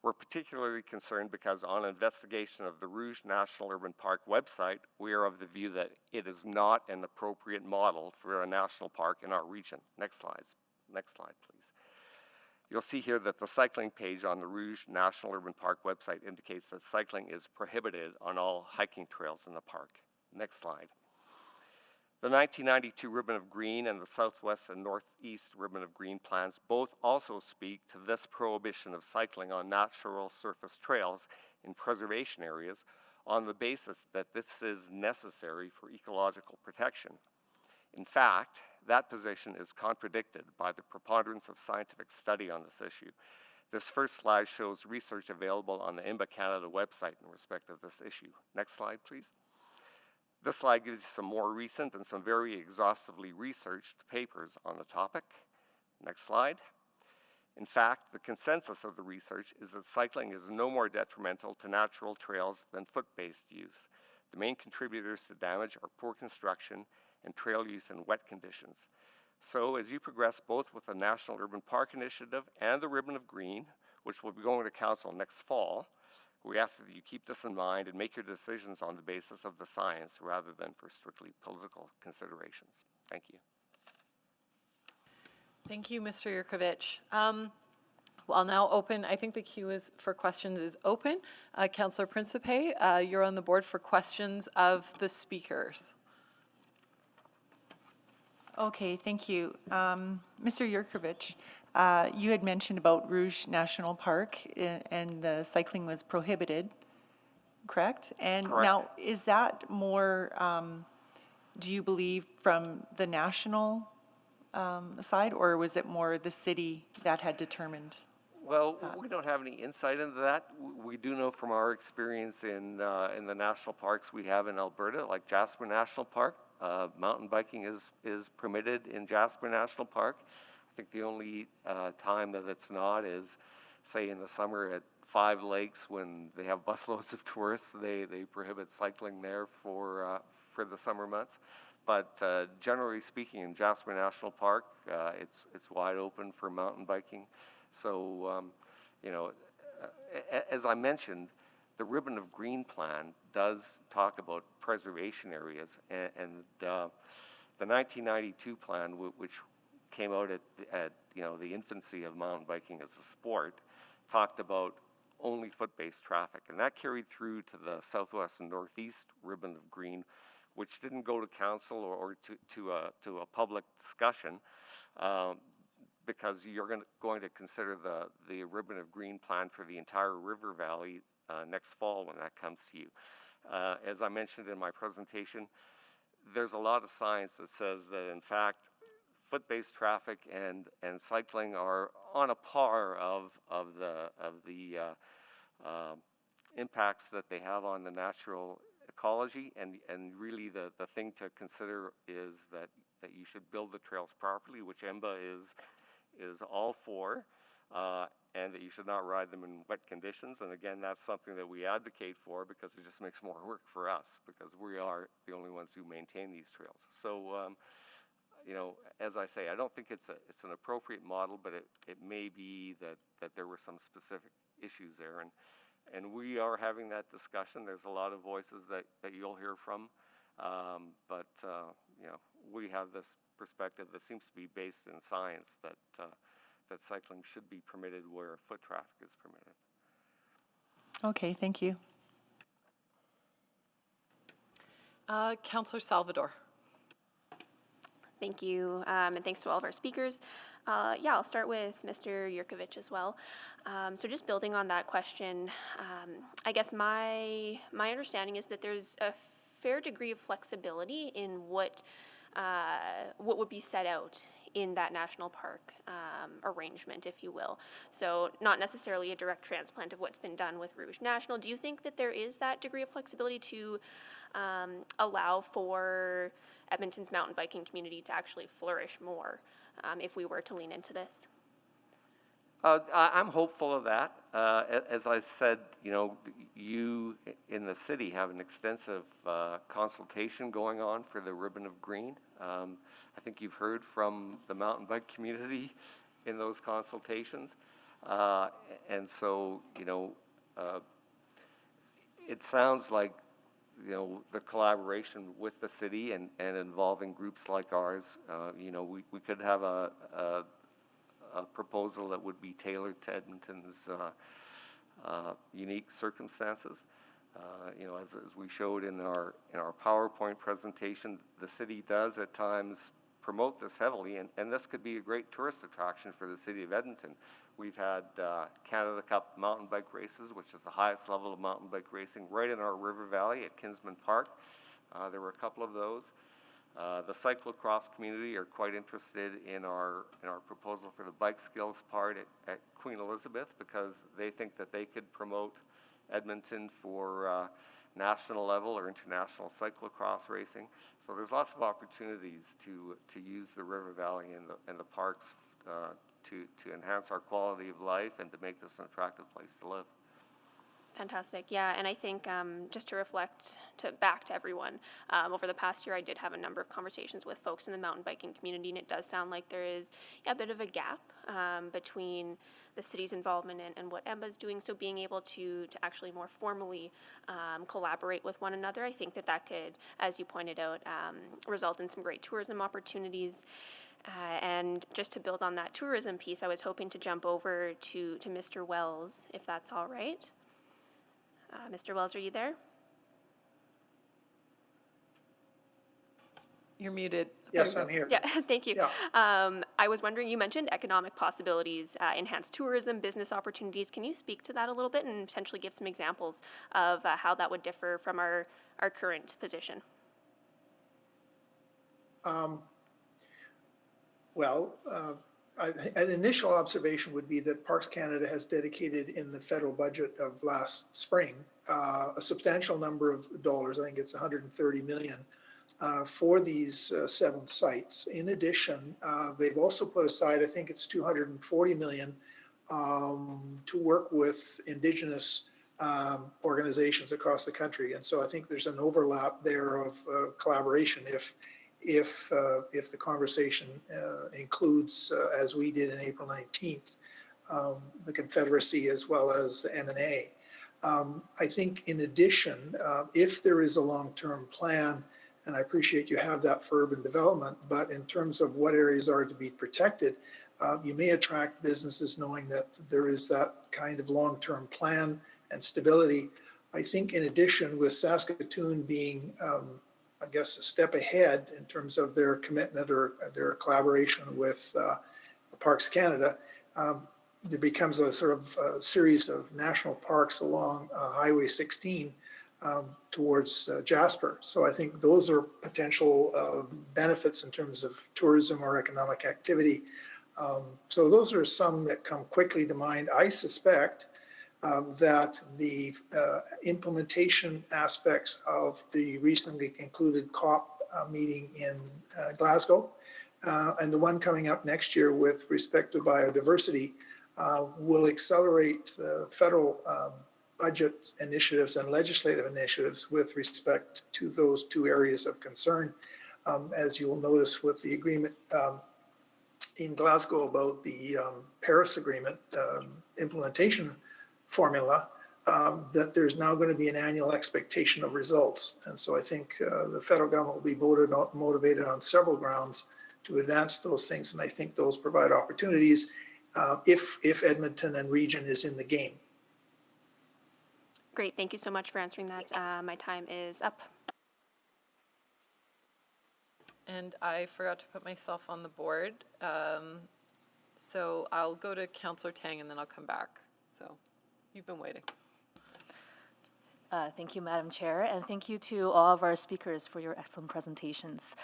We're particularly concerned because on investigation of the Rouge National Urban Park website, we are of the view that it is not an appropriate model for a national park in our region. Next slide, Next slide, please. You'll see here that the cycling page on the Rouge National Urban Park website indicates that cycling is prohibited on all hiking trails in the park. Next slide. The 1992 Ribbon of Green and the Southwest and Northeast Ribbon of Green plans both also speak to this prohibition of cycling on natural surface trails in preservation areas on the basis that this is necessary for ecological protection. In fact, that position is contradicted by the preponderance of scientific study on this issue. This first slide shows research available on the IMBA Canada website in respect of this issue. Next slide, please. This slide gives you some more recent and some very exhaustively researched papers on the topic. Next slide. In fact, the consensus of the research is that cycling is no more detrimental to natural trails than foot-based use. The main contributors to damage are poor construction and trail use in wet conditions. So as you progress both with the National Urban Park Initiative and the Ribbon of Green, which will be going to Council next fall, we ask that you keep this in mind and make your decisions on the basis of the science rather than for strictly political considerations. Thank you. Thank you, Mr. Yurkovich. I'll now open, I think the queue is for questions is open. Councillor Principe, you're on the board for questions of the speakers. Okay, thank you. Mr. Yurkovich, you had mentioned about Rouge National Park and the cycling was prohibited, correct? And Correct. now, is that more, do you believe, from the national side, or was it more the city that had determined? Well, we don't have any insight into that. We do know from our experience in the national parks we have in Alberta, like Jasper National Park, mountain biking is permitted in Jasper National Park. I think the only time that it's not is, say, in the summer at Five Lakes when they have busloads of tourists. They prohibit cycling there for the summer months. But generally speaking, in Jasper National Park, it's wide open for mountain biking. So, you know, as I mentioned, the Ribbon of Green plan does talk about preservation areas, and the 1992 plan, which came out at you know, the infancy of mountain biking as a sport, talked about only foot-based traffic, and that carried through to the Southwest and Northeast Ribbon of Green, which didn't go to council or to a public discussion. Because you're going to consider the Ribbon of Green plan for the entire River Valley next fall when that comes to you. As I mentioned in my presentation, there's a lot of science that says that in fact foot-based traffic and cycling are on a par of the impacts that they have on the natural ecology, and really the thing to consider is that you should build the trails properly, which EMBA is all for, and that you should not ride them in wet conditions. And again, that's something that we advocate for because it just makes more work for us because we are the only ones who maintain these trails. So, you know, as I say, I don't think it's an appropriate model, but it may be that there were some specific issues there. And we are having that discussion. There's a lot of voices that you'll hear from, but you know, we have this perspective that seems to be based in science that cycling should be permitted where foot traffic is permitted. Okay, thank you. Councillor Salvador. Thank you, and thanks to all of our speakers. Yeah, I'll start with Mr. Yurkovich as well. So just building on that question, I guess my understanding is that there's a fair degree of flexibility in what would be set out in that national park arrangement, if you will. So not necessarily a direct transplant of what's been done with Rouge National. Do you think that there is that degree of flexibility to allow for Edmonton's mountain biking community to actually flourish more if we were to lean into this? I'm hopeful of that. As I said, you know, you in the city have an extensive consultation going on for the Ribbon of Green. I think you've heard from the mountain bike community in those consultations. And so, you know, it sounds like, you know, the collaboration with the city and involving groups like ours, you know, we could have a a proposal that would be tailored to Edmonton's unique circumstances. As we showed in our PowerPoint presentation, the city does at times promote this heavily, and this could be a great tourist attraction for the city of Edmonton. We've had Canada Cup mountain bike races, which is the highest level of mountain bike racing, right in our river valley at Kinsman Park. There were a couple of those. The cyclocross community are quite interested in our proposal for the bike skills part at Queen Elizabeth, because they think that they could promote Edmonton for national level or international cyclocross racing. So there's lots of opportunities to use the river valley and the parks to enhance our quality of life and to make this an attractive place to live. Fantastic. Yeah, and I think just to reflect back to everyone, over the past year I did have a number of conversations with folks in the mountain biking community, and it does sound like there is a bit of a gap between the city's involvement and what EMBA's doing. So being able to actually more formally collaborate with one another, I think that could, as you pointed out, result in some great tourism opportunities. And just to build on that tourism piece, I was hoping to jump over to Mr. Wells, if that's all right. Mr. Wells, are you there? You're muted. Yes, I'm here. Yeah, thank you. Yeah. I was wondering, you mentioned economic possibilities, enhanced tourism, business opportunities. Can you speak to that a little bit and potentially give some examples of how that would differ from our current position? An initial observation would be that Parks Canada has dedicated in the federal budget of last spring a substantial number of dollars, I think it's 130 million, for these 7 sites. In addition, they've also put aside, I think it's 240 million to work with Indigenous organizations across the country. And so I think there's an overlap there of collaboration if the conversation includes, as we did in April 19th, the Confederacy as well as the NNA. I think in addition, if there is a long-term plan, and I appreciate you have that for urban development, but in terms of what areas are to be protected, you may attract businesses knowing that there is that kind of long-term plan and stability. I think in addition, with Saskatoon being I guess a step ahead in terms of their commitment or their collaboration with Parks Canada, there becomes a sort of series of national parks along Highway 16 towards Jasper. So I think those are potential benefits in terms of tourism or economic activity. So those are some that come quickly to mind. I suspect that the implementation aspects of the recently concluded COP meeting in Glasgow and the one coming up next year with respect to biodiversity will accelerate the federal budget initiatives and legislative initiatives with respect to those 2 areas of concern. As you'll notice with the agreement in Glasgow about the Paris Agreement implementation formula, that there's now going to be an annual expectation of results. And so I think the federal government will be motivated on several grounds to advance those things. And I think those provide opportunities if Edmonton and region is in the game. Great, thank you so much for answering that. My time is up. And I forgot to put myself on the board. So I'll go to Councillor Tang and then I'll come back. So you've been waiting. Thank you, Madam Chair, and thank you to all of our speakers for your excellent presentations.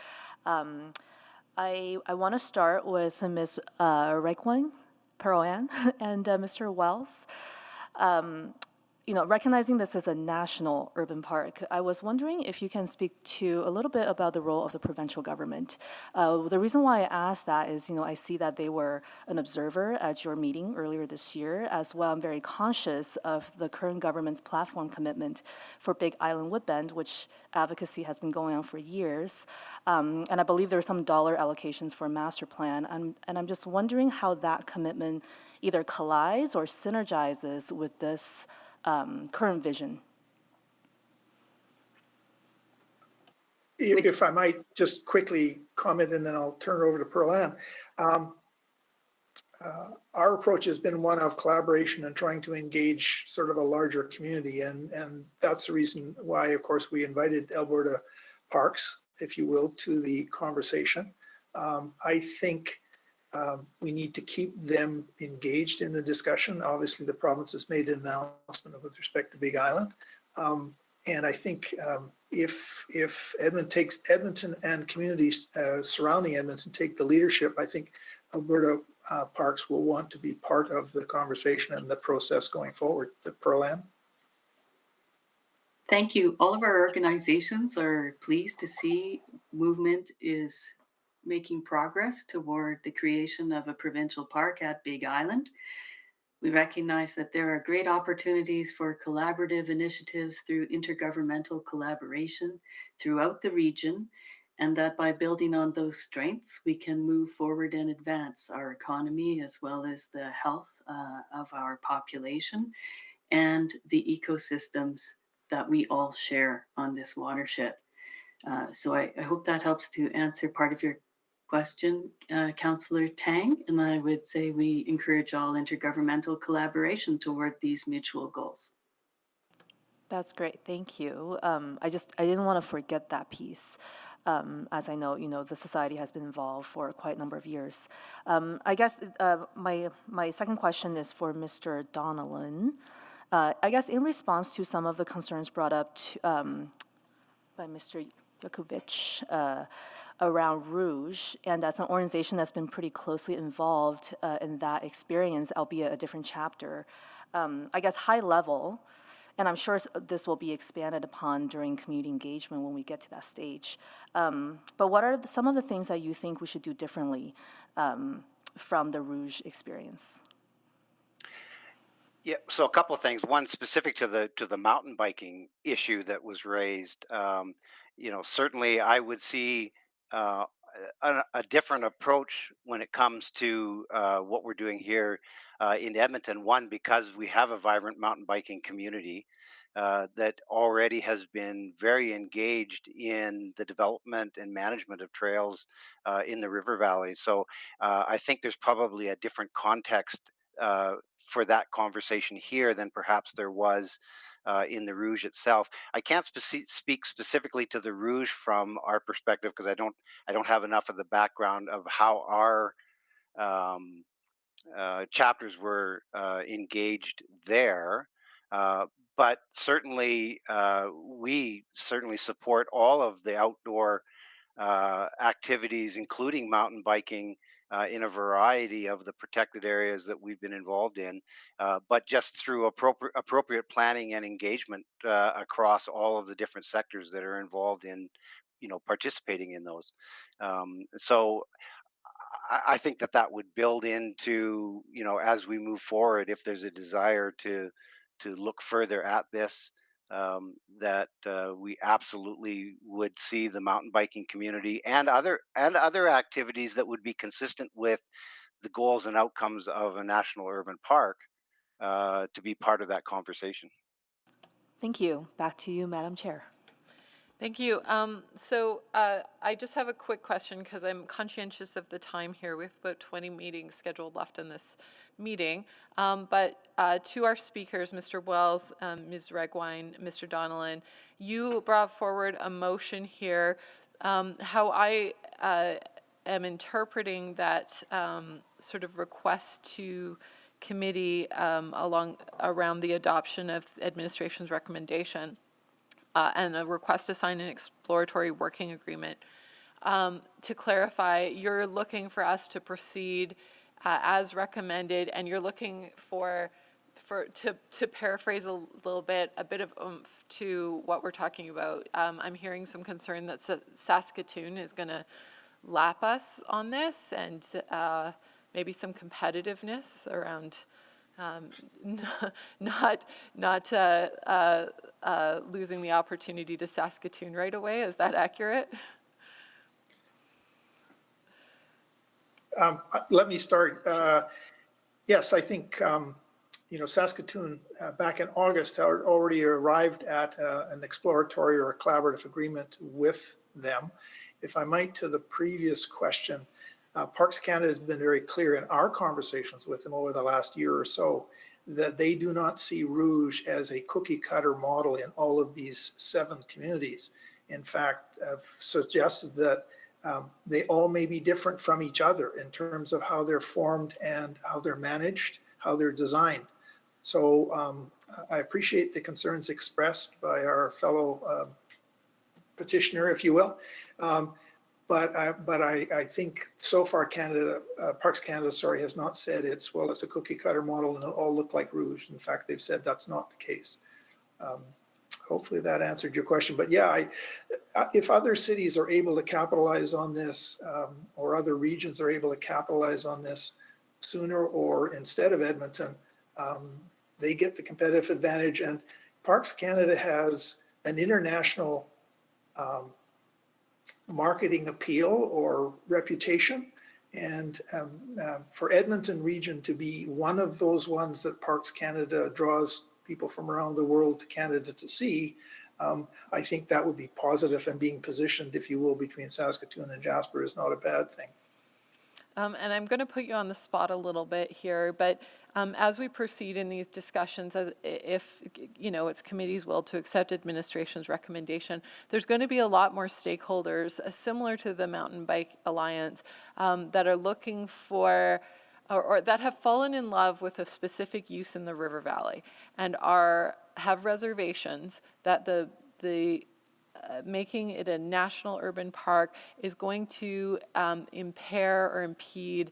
I want to start with Ms. Reikwang, Peroyan, and Mr. Wells. Recognizing this as a national urban park, I was wondering if you can speak to a little bit about the role of the provincial government. The reason why I asked that is, I see that they were an observer at your meeting earlier this year. As well, I'm very conscious of the current government's platform commitment for Big Island Woodbend, which advocacy has been going on for years. And I believe there are some dollar allocations for a master plan. And I'm just wondering how that commitment either collides or synergizes with this current vision. If I might just quickly comment and then I'll turn it over to Pearl Ann. our approach has been one of collaboration and trying to engage sort of a larger community. And that's the reason why, of course, we invited Alberta Parks, if you will, to the conversation. I think we need to keep them engaged in the discussion. Obviously, the province has made an announcement with respect to Big Island. And I think if Edmonton and communities surrounding Edmonton take the leadership, I think Alberta Parks will want to be part of the conversation and the process going forward. Pearl-Ann? Thank you. All of our organizations are pleased to see movement is making progress toward the creation of a provincial park at Big Island. We recognize that there are great opportunities for collaborative initiatives through intergovernmental collaboration throughout the region, and that by building on those strengths, we can move forward and advance our economy as well as the health of our population and the ecosystems that we all share on this watershed. So I hope that helps to answer part of your question, Councillor Tang, and I would say we encourage all intergovernmental collaboration toward these mutual goals. That's great, thank you. I didn't want to forget that piece, as I know, the society has been involved for quite a number of years. I guess my second question is for Mr. Donnellan. I guess in response to some of the concerns brought up by Mr. Yurkovich around Rouge, and as an organization that's been pretty closely involved in that experience, albeit a different chapter, I guess high level, and I'm sure this will be expanded upon during community engagement when we get to that stage. But what are some of the things that you think we should do differently from the Rouge experience? Yeah, so a couple of things. One specific to the mountain biking issue that was raised. Certainly I would see a different approach when it comes to what we're doing here in Edmonton. One, because we have a vibrant mountain biking community that already has been very engaged in the development and management of trails in the river valley. So I think there's probably a different context for that conversation here than perhaps there was in the Rouge itself. I can't speak specifically to the Rouge from our perspective because I don't have enough of the background of how our chapters were engaged there. But certainly, we certainly support all of the outdoor activities, including mountain biking, in a variety of the protected areas that we've been involved in, but just through appropriate planning and engagement across all of the different sectors that are involved in, participating in those. So I think that would build into, as we move forward, if there's a desire to look further at this, that we absolutely would see the mountain biking community and other activities that would be consistent with the goals and outcomes of a national urban park to be part of that conversation. Thank you. Back to you, Madam Chair. Thank you. I just have a quick question because I'm conscientious of the time here. We have about 20 meetings scheduled left in this meeting. But to our speakers, Mr. Wells, Ms. Regwine, Mr. Donnellan, you brought forward a motion here. How I am interpreting that sort of request to committee around the adoption of administration's recommendation and a request to sign an exploratory working agreement. To clarify, you're looking for us to proceed as recommended, and you're looking to paraphrase a little bit, a bit of oomph to what we're talking about. I'm hearing some concern that Saskatoon is going to lap us on this, and maybe some competitiveness around not losing the opportunity to Saskatoon right away. Is that accurate? Let me start. Yes, I think, Saskatoon back in August already arrived at an exploratory or a collaborative agreement with them. If I might, to the previous question, Parks Canada has been very clear in our conversations with them over the last year or so that they do not see Rouge as a cookie cutter model in all of these 7 communities. In fact, have suggested that they all may be different from each other in terms of how they're formed and how they're managed, how they're designed. So I appreciate the concerns expressed by our fellow petitioner, if you will. But I think so far Parks Canada, has not said it's a cookie cutter model and it'll all look like Rouge. In fact, they've said that's not the case. Hopefully that answered your question. But yeah, if other cities are able to capitalize on this, or other regions are able to capitalize on this sooner or instead of Edmonton, they get the competitive advantage. And Parks Canada has an international marketing appeal or reputation. And for Edmonton region to be one of those ones that Parks Canada draws people from around the world to Canada to see, I think that would be positive, and being positioned, if you will, between Saskatoon and Jasper is not a bad thing. And I'm going to put you on the spot a little bit here, but as we proceed in these discussions, if it's committee's will to accept administration's recommendation, there's going to be a lot more stakeholders, similar to the Mountain Bike Alliance, that are looking for or that have fallen in love with a specific use in the River Valley and have reservations that the making it a national urban park is going to impair or impede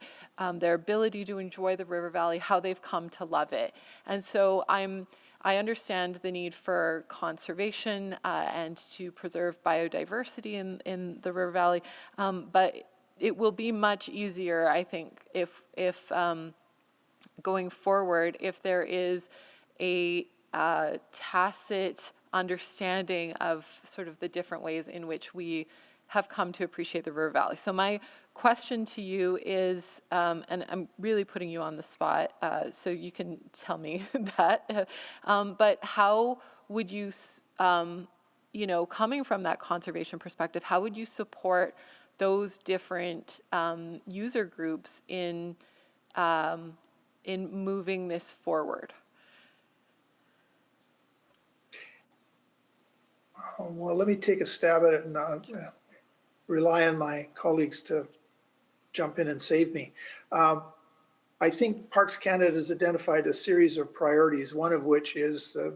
their ability to enjoy the River Valley, how they've come to love it. And so I understand the need for conservation and to preserve biodiversity in the River Valley, but it will be much easier, I think, if going forward, if there is a tacit understanding of sort of the different ways in which we have come to appreciate the River Valley. So my question to you is, and I'm really putting you on the spot, so you can tell me that, but how would you, coming from that conservation perspective, how would you support those different user groups in moving this forward? Well, let me take a stab at it and rely on my colleagues to jump in and save me. I think Parks Canada has identified a series of priorities, one of which is the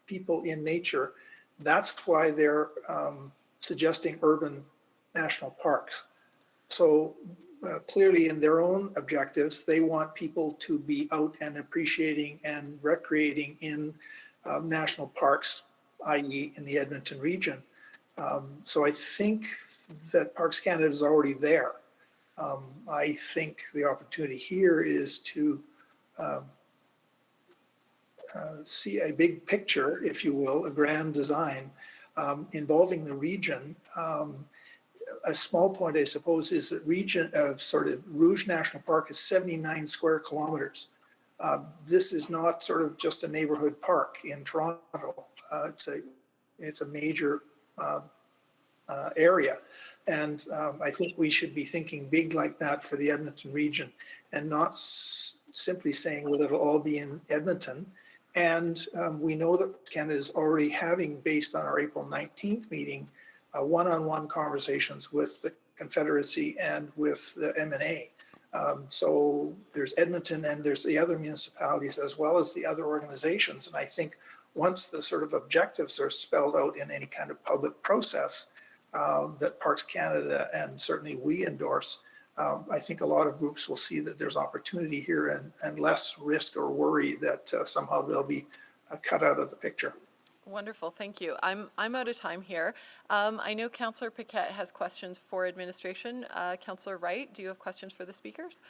people in nature. That's why they're suggesting urban national parks. So clearly in their own objectives, they want people to be out and appreciating and recreating in national parks, i.e. in the Edmonton region. So I think that Parks Canada is already there. I think the opportunity here is to see a big picture, if you will, a grand design involving the region. A small point, I suppose, is that Rouge National Park is 79 square kilometers. This is not sort of just a neighborhood park in Toronto. It's a major area. And I think we should be thinking big like that for the Edmonton region and not simply saying, well, it'll all be in Edmonton. And we know that Canada is already having, based on our April 19th meeting, one-on-one conversations with the Confederacy and with the MNA. So there's Edmonton and there's the other municipalities as well as the other organizations. And I think once the sort of objectives are spelled out in any kind of public process that Parks Canada and certainly we endorse, I think a lot of groups will see that there's opportunity here and less risk or worry that somehow they'll be cut out of the picture. Wonderful, thank you. I'm out of time here. I know Councillor Paquette has questions for administration. Councillor Wright, do you have questions for the speakers?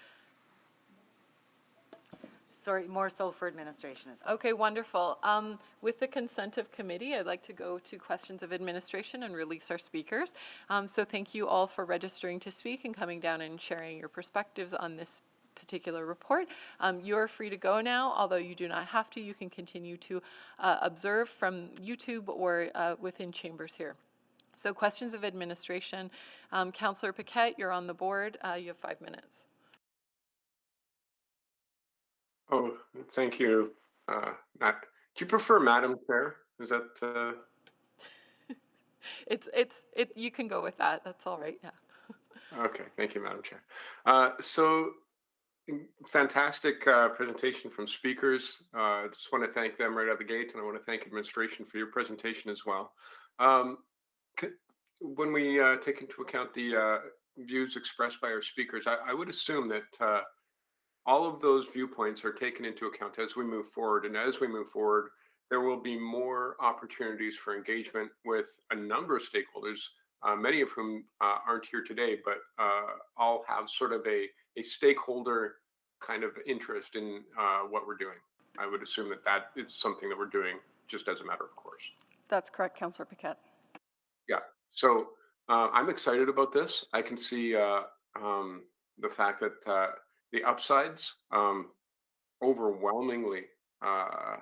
Sorry, more so for administration as well. Okay, wonderful. With the consent of committee, I'd like to go to questions of administration and release our speakers. So thank you all for registering to speak and coming down and sharing your perspectives on this particular report. You're free to go now, although you do not have to. You can continue to observe from YouTube or within chambers here. So questions of administration. Councillor Paquette, you're on the board. You have 5 minutes. Oh, thank you, Matt. Do you prefer Madam Chair? Is that, You can go with that. That's all right. Yeah. okay, thank you, Madam Chair. So fantastic presentation from speakers. I just want to thank them right out of the gate, and I want to thank administration for your presentation as well. When we take into account the views expressed by our speakers, I would assume that all of those viewpoints are taken into account as we move forward. And as we move forward, there will be more opportunities for engagement with a number of stakeholders, many of whom aren't here today, but all have sort of a stakeholder kind of interest in what we're doing. I would assume that that is something that we're doing just as a matter of course. That's correct, Councillor Paquette. Yeah, so I'm excited about this. I can see the fact that the upsides overwhelmingly, I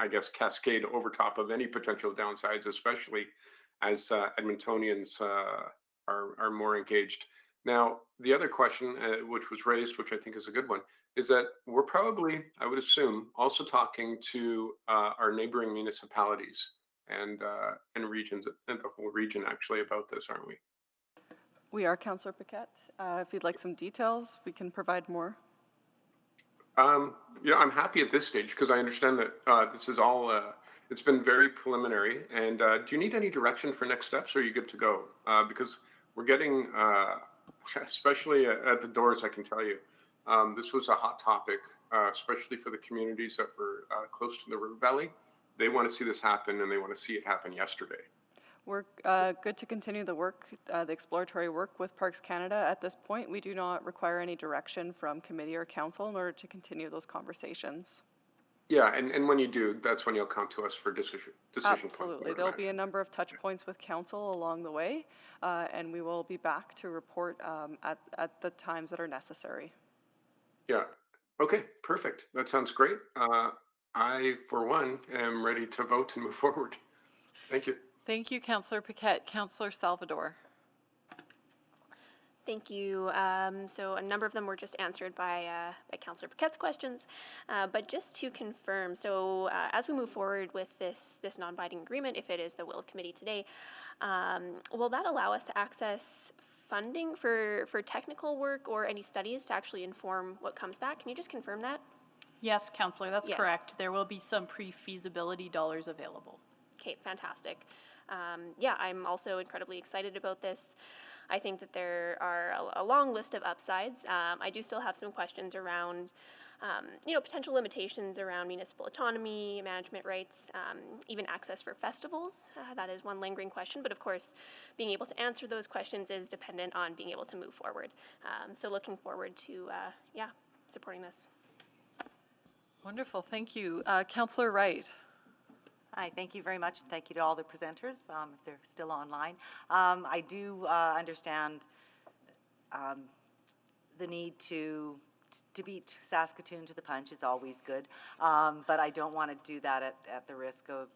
guess, cascade over top of any potential downsides, especially as Edmontonians are more engaged. Now, the other question, which was raised, which I think is a good one, is that we're probably, I would assume, also talking to our neighboring municipalities and regions, and the whole region actually, about this, aren't we? We are, Councillor Paquette. If you'd like some details, we can provide more. I'm happy at this stage because I understand that this is all, it's been very preliminary. And do you need any direction for next steps, or are you good to go? Because we're getting, especially at the doors, I can tell you, this was a hot topic, especially for the communities that were close to the Rouge Valley. They want to see this happen, and they want to see it happen yesterday. We're good to continue the work, the exploratory work with Parks Canada. At this point, we do not require any direction from committee or council in order to continue those conversations. Yeah, and when you do, that's when you'll come to us for decision Absolutely. There'll be a number of touch points with council along the way, and we will be back to report at the times that are necessary. Yeah. Okay, perfect. That sounds great. I, for one, am ready to vote and move forward. Thank you. Thank you, Councillor Paquette. Councillor Salvador. Thank you. So a number of them were just answered by Councillor Paquette's questions, but just to confirm, so as we move forward with this non-binding agreement, if it is the will of committee today, will that allow us to access funding for technical work or any studies to actually inform what comes back? Can you just confirm that? Yes, Councillor, that's Yes. correct. There will be some pre-feasibility dollars available. Okay, fantastic. Yeah, I'm also incredibly excited about this. I think that there are a long list of upsides. I do still have some questions around, potential limitations around municipal autonomy, management rights, even access for festivals. That is one lingering question, but of course, being able to answer those questions is dependent on being able to move forward. So looking forward to, supporting this. Wonderful, thank you. Councillor Wright. Hi, thank you very much. Thank you to all the presenters, if they're still online. I do understand the need to beat Saskatoon to the punch is always good, but I don't want to do that at the risk of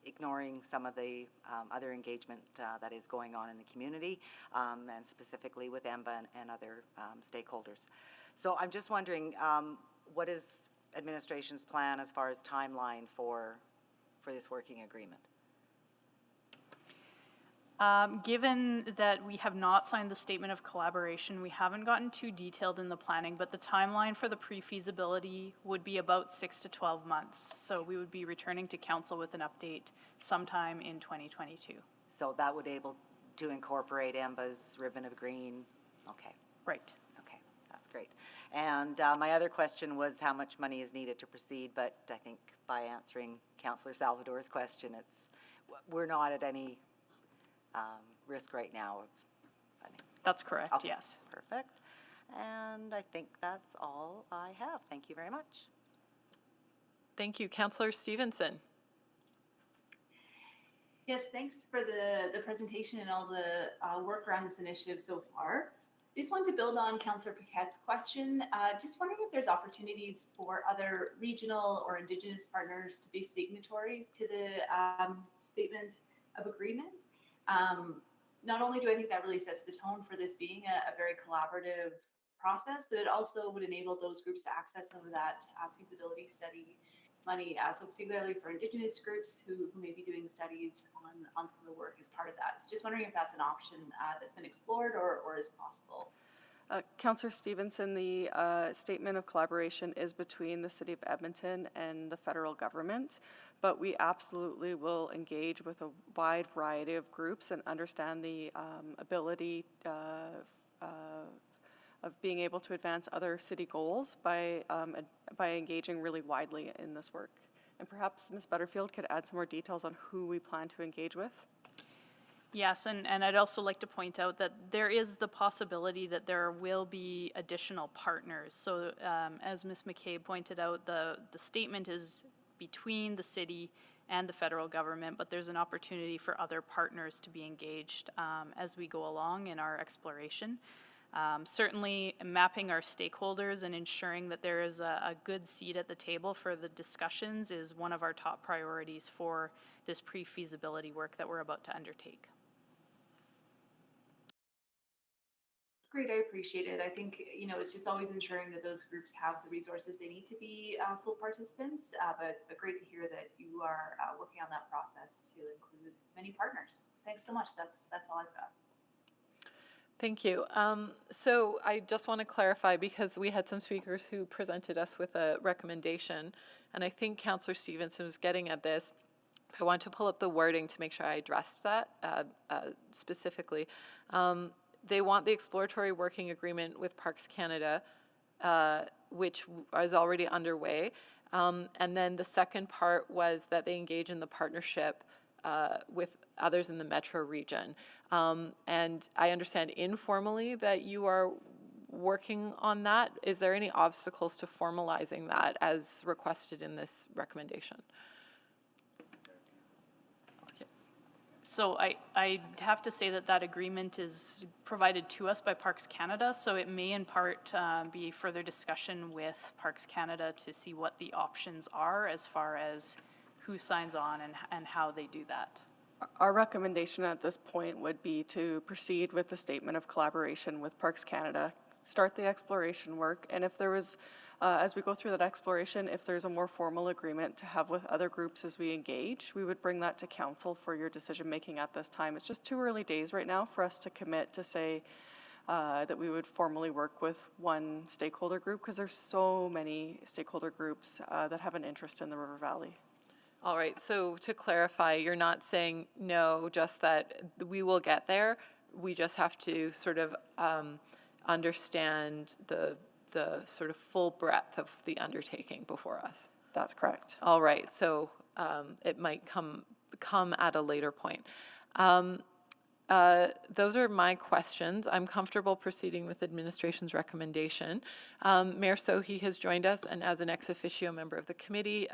ignoring some of the other engagement that is going on in the community, and specifically with EMBA and other stakeholders. So I'm just wondering, what is administration's plan as far as timeline for this working agreement? Given that we have not signed the statement of collaboration, we haven't gotten too detailed in the planning, but the timeline for the pre-feasibility would be about 6 to 12 months. So we would be returning to council with an update sometime in 2022. So that would able to incorporate EMBA's ribbon of green? Okay. Right. Okay, that's great. And my other question was how much money is needed to proceed, but I think by answering Councillor Salvador's question, we're not at any risk right now of funding. That's correct, Okay, yes. perfect. And I think that's all I have. Thank you very much. Thank you. Councillor Stevenson. Yes, thanks for the presentation and all the work around this initiative so far. Just wanted to build on Councillor Paquette's question. Just wondering if there's opportunities for other regional or Indigenous partners to be signatories to the statement agreement. Not only do I think that really sets the tone for this being a very collaborative process, but it also would enable those groups to access some of that feasibility study money. So particularly for Indigenous groups who may be doing studies on some of the work as part of that. So just wondering if that's an option that's been explored or is possible. Councillor Stevenson, the statement of collaboration is between the City of Edmonton and the federal government, but we absolutely will engage with a wide variety of groups and understand the ability of being able to advance other city goals by engaging really widely in this work. And perhaps Ms. Butterfield could add some more details on who we plan to engage with. Yes, and I'd also like to point out that there is the possibility that there will be additional partners. So as Ms. McCabe pointed out, the statement is between the city and the federal government, but there's an opportunity for other partners to be engaged as we go along in our exploration. Certainly mapping our stakeholders and ensuring that there is a good seat at the table for the discussions is one of our top priorities for this pre-feasibility work that we're about to undertake. Great, I appreciate it. I think, it's just always ensuring that those groups have the resources they need to be full participants, but great to hear that you are working on that process to include many partners. Thanks so much. That's all I've got. Thank you. So I just want to clarify, because we had some speakers who presented us with a recommendation, and I think Councillor Stevenson was getting at this. I want to pull up the wording to make sure I addressed that specifically. They want the exploratory working agreement with Parks Canada, which is already underway. And then the second part was that they engage in the partnership with others in the metro region. And I understand informally that you are working on that. Is there any obstacles to formalizing that as requested in this recommendation? So I have to say that agreement is provided to us by Parks Canada, so it may in part be further discussion with Parks Canada to see what the options are as far as who signs on and how they do that. Our recommendation at this point would be to proceed with the statement of collaboration with Parks Canada, start the exploration work, and if there was, as we go through that exploration, if there's a more formal agreement to have with other groups as we engage, we would bring that to council for your decision making at this time. It's just too early days right now for us to commit to say that we would formally work with one stakeholder group, because there's so many stakeholder groups that have an interest in the River Valley. All right, so to clarify, you're not saying no, just that we will get there. We just have to sort of understand the sort of full breadth of the undertaking before us. That's correct. All right, so it might come at a later point. Those are my questions. I'm comfortable proceeding with administration's recommendation. Mayor Sohi has joined us, and as an ex officio member of the committee,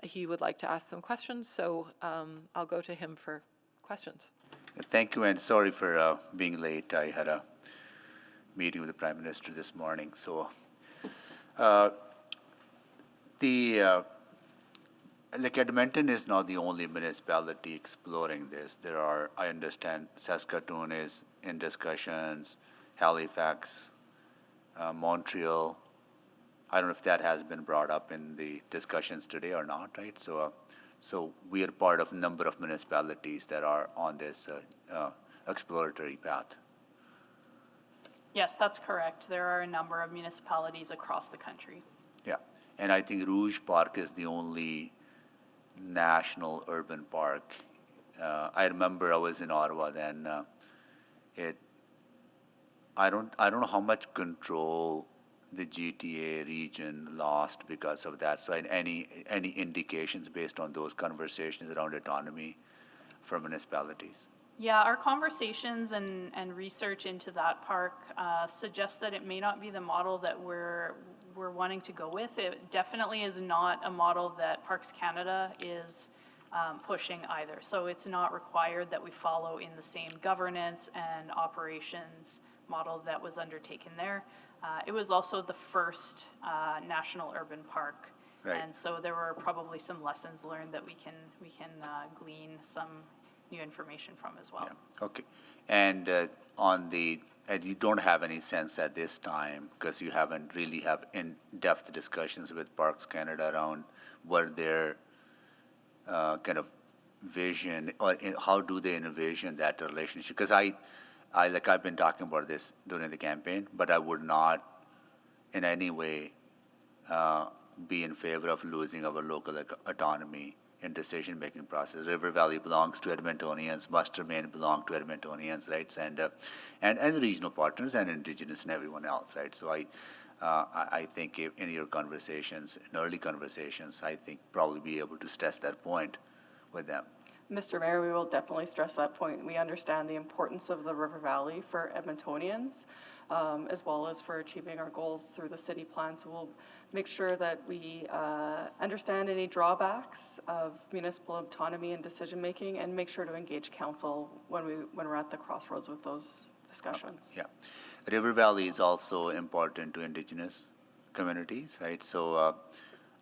he would like to ask some questions, so I'll go to him for questions. Thank you, and sorry for being late. I had a meeting with the Prime Minister this morning. So Edmonton is not the only municipality exploring this. There are, I understand, Saskatoon is in discussions, Halifax, Montreal. I don't know if that has been brought up in the discussions today or not, right? So we are part of a number of municipalities that are on this exploratory path. Yes, that's correct. There are a number of municipalities across the country. Yeah, and I think Rouge Park is the only national urban park. I remember I was in Ottawa then. I don't know how much control the GTA region lost because of that. So any indications based on those conversations around autonomy for municipalities? Yeah, our conversations and research into that park suggests that it may not be the model that we're wanting to go with. It definitely is not a model that Parks Canada is pushing either. So it's not required that we follow in the same governance and operations model that was undertaken there. It was also the first national urban park Right. And so there were probably some lessons learned that we can glean some new information from as well. Yeah. Okay. And and you don't have any sense at this time, because you haven't really have in-depth discussions with Parks Canada around what their kind of vision, or how do they envision that relationship? Because I've been talking about this during the campaign, but I would not in any way be in favor of losing our local autonomy in decision-making process. River Valley belongs to Edmontonians, must remain belong to Edmontonians, right? And regional partners and Indigenous and everyone else, right? So I think in your conversations, in early conversations, I think probably be able to stress that point with them. Mr. Mayor, we will definitely stress that point. We understand the importance of the River Valley for Edmontonians, as well as for achieving our goals through the city plan. So we'll make sure that we understand any drawbacks of municipal autonomy and decision-making, and make sure to engage council when we're at the crossroads with those discussions. Yeah. River Valley is also important to Indigenous communities, right? So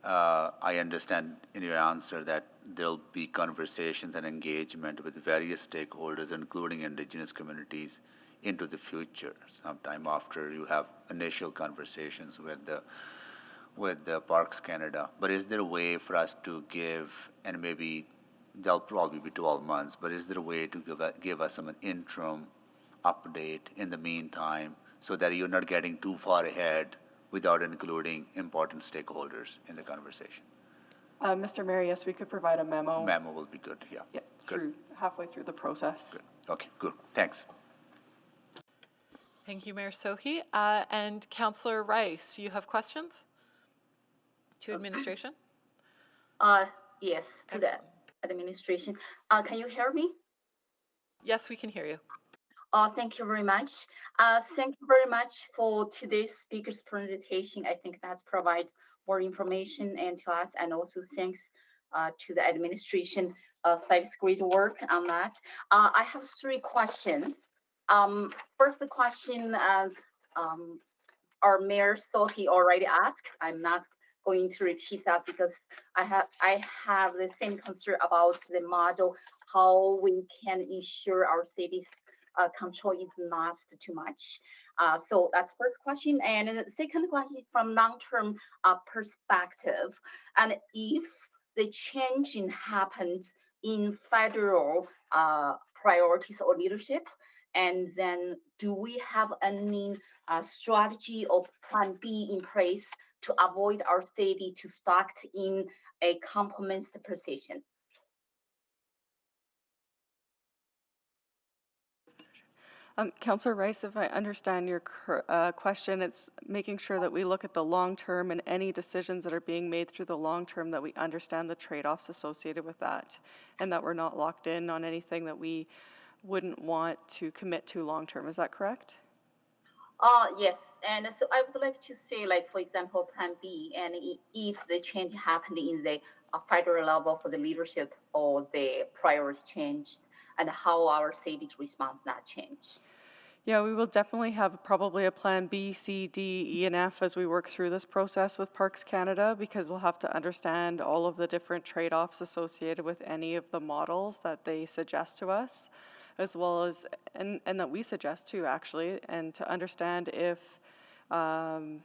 I understand in your answer that there'll be conversations and engagement with various stakeholders, including Indigenous communities, into the future, sometime after you have initial conversations with the Parks Canada. But is there a way for us to give, and maybe they'll probably be 12 months, but is there a way to give us an interim update in the meantime, so that you're not getting too far ahead without including important stakeholders in the conversation? Mr. Mayor, yes, we could provide a memo. Memo will be good, yeah. Yeah, halfway through the process. Good. Okay, good. Thanks. Thank you, Mayor Sohi. And Councillor Rice, you have questions to administration? Yes, to Excellent. the administration. Can you hear me? Yes, we can hear you. Thank you very much. Thank you very much for today's speaker's presentation. I think that provides more information and to us, and also thanks to the administration side's great work on that. I have 3 questions. First, the question our Mayor Sohi already asked. I'm not going to repeat that because I have the same concern about the model, how we can ensure our city's control is not too much. So that's first question. And the second question from long-term perspective, and if the changing happened in federal priorities or leadership, and then do we have any strategy or plan B in place to avoid our city to stuck in a compromised position? Councillor Rice, if I understand your question, it's making sure that we look at the long term, and any decisions that are being made through the long term, that we understand the trade-offs associated with that, and that we're not locked in on anything that we wouldn't want to commit to long term. Is that correct? Yes, and so I would like to say, like, for example, Plan B, and if the change happened in the federal level for the leadership, or the priorities changed, and how our city's response not changed. Yeah, we will definitely have probably a plan B, C, D, E, and F as we work through this process with Parks Canada, because we'll have to understand all of the different trade-offs associated with any of the models that they suggest to us, as well as, and that we suggest too, actually, and to understand if, to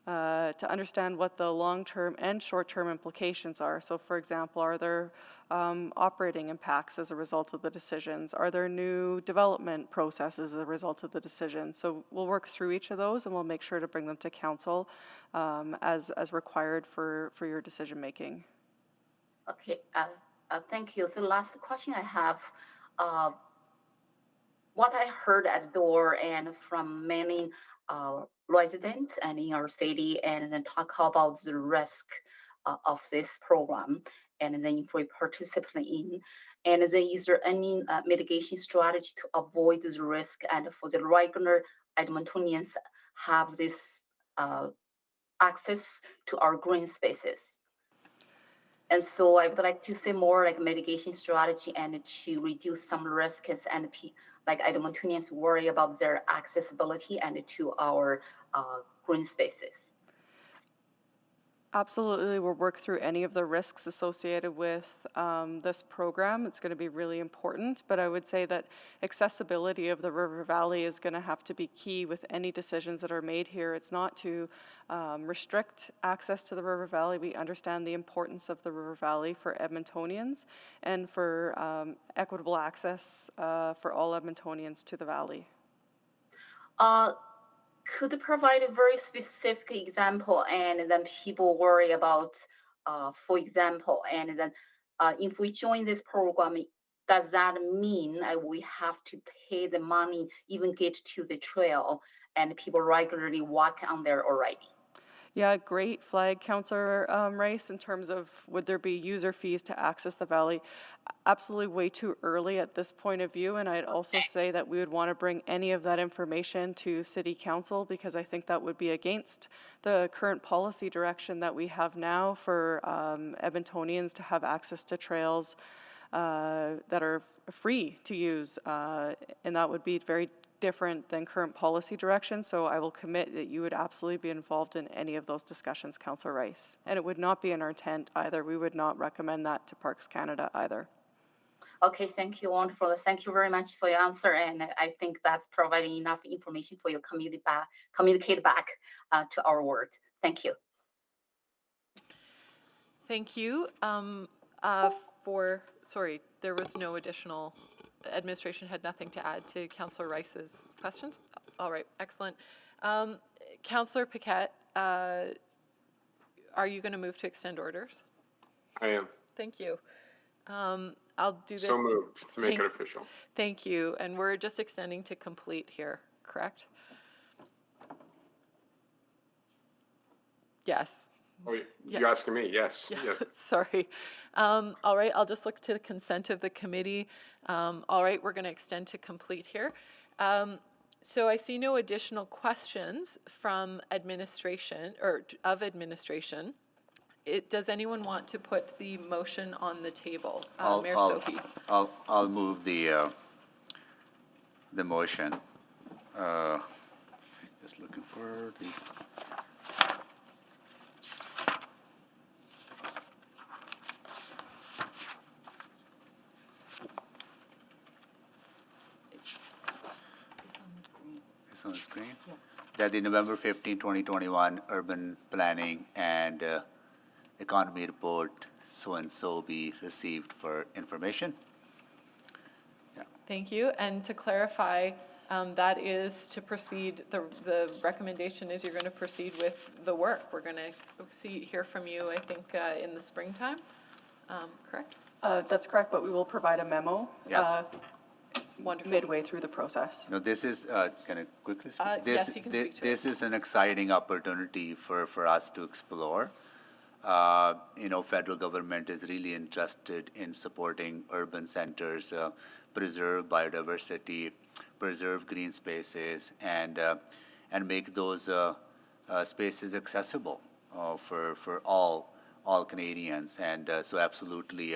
understand what the long-term and short-term implications are. So for example, are there operating impacts as a result of the decisions? Are there new development processes as a result of the decisions? So we'll work through each of those, and we'll make sure to bring them to council as required for your decision-making. Okay, thank you. So last question I have, what I heard at the door and from many residents and in our city, and then talk about the risk of this program, and then if we participate in, and then is there any mitigation strategy to avoid this risk, and for the regular Edmontonians have this access to our green spaces? And so I would like to say more like mitigation strategy, and to reduce some risks, and like Edmontonians worry about their accessibility and to our green spaces. Absolutely, we'll work through any of the risks associated with this program. It's going to be really important, but I would say that accessibility of the River Valley is going to have to be key with any decisions that are made here. It's not to restrict access to the River Valley. We understand the importance of the River Valley for Edmontonians and for equitable access for all Edmontonians to the valley. Could you provide a very specific example, and then people worry about, for example, and then if we join this program, does that mean we have to pay the money, even get to the trail, and people regularly walk on there already? Yeah, great flag, Councillor Rice, in terms of would there be user fees to access the valley? Absolutely way too early at this point of view, and I'd also say that we would want to bring any of that information to City Council, because I think that would be against the current policy direction that we have now for Edmontonians to have access to trails that are free to use, and that would be very different than current policy direction. So I will commit that you would absolutely be involved in any of those discussions, Councillor Rice. And it would not be in our intent either. We would not recommend that to Parks Canada either. Okay, thank you, wonderful. Thank you very much for your answer, and I think that's providing enough information for your communicate back to our ward. Thank you. Thank you. Sorry, there was no additional, administration had nothing to add to Councillor Rice's questions. All right, excellent. Councillor Paquette, are you going to move to extend orders? I am. Thank you. I'll do this. So moved to make it official. Thank you. And we're just extending to complete here, correct? Yes. Oh, you're asking me? Yes. Yeah, Yes. sorry. All right, I'll just look to the consent of the committee. All right, we're going to extend to complete here. So I see no additional questions from administration or of administration. Does anyone want to put the motion on the table? Mayor Sohi. I'll move the motion. Just looking for the. It's on the screen. Yeah. That the November 15, 2021 Urban Planning and Economy Report so-and-so be received for information. Yeah. Thank you. And to clarify, that is to proceed, the recommendation is you're going to proceed with the work. We're going to hear from you, I think, in the springtime, correct? That's correct, but we will provide a memo. Yes. Wonderful. Midway through the process. No, this is, can I quickly speak? Yes, you can speak to This is an exciting opportunity for us to explore. Federal government is really interested in supporting urban centers, preserve biodiversity, preserve green spaces, and make those spaces accessible for all Canadians. And so absolutely,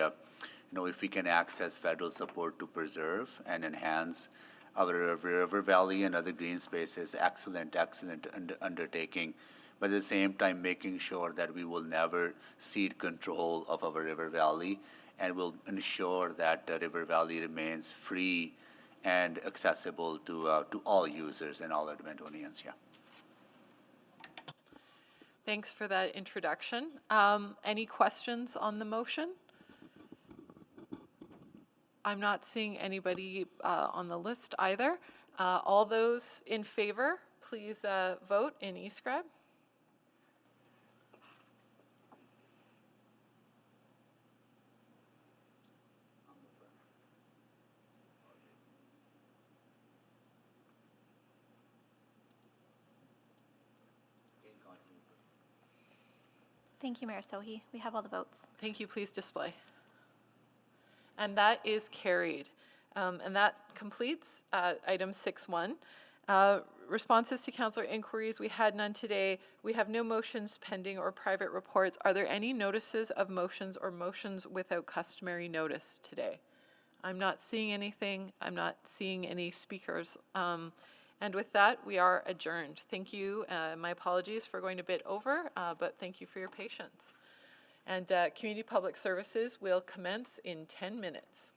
if we can access federal support to preserve and enhance our river valley and other green spaces, excellent undertaking. But at the same time, making sure that we will never cede control of our river valley, and will ensure that the river valley remains free and accessible to all users and all Edmontonians. Yeah. Thanks for that introduction. Any questions on the motion? I'm not seeing anybody on the list either. All those in favor, please vote in eScribe. Thank you, Mayor Sohi. We have all the votes. Thank you. Please display. And that is carried. And that completes item 6.1. Responses to councillor inquiries. We had none today. We have no motions pending or private reports. Are there any notices of motions or motions without customary notice today? I'm not seeing anything. I'm not seeing any speakers. And with that, we are adjourned. Thank you. My apologies for going a bit over, but thank you for your patience. And Community Public Services will commence in 10 minutes.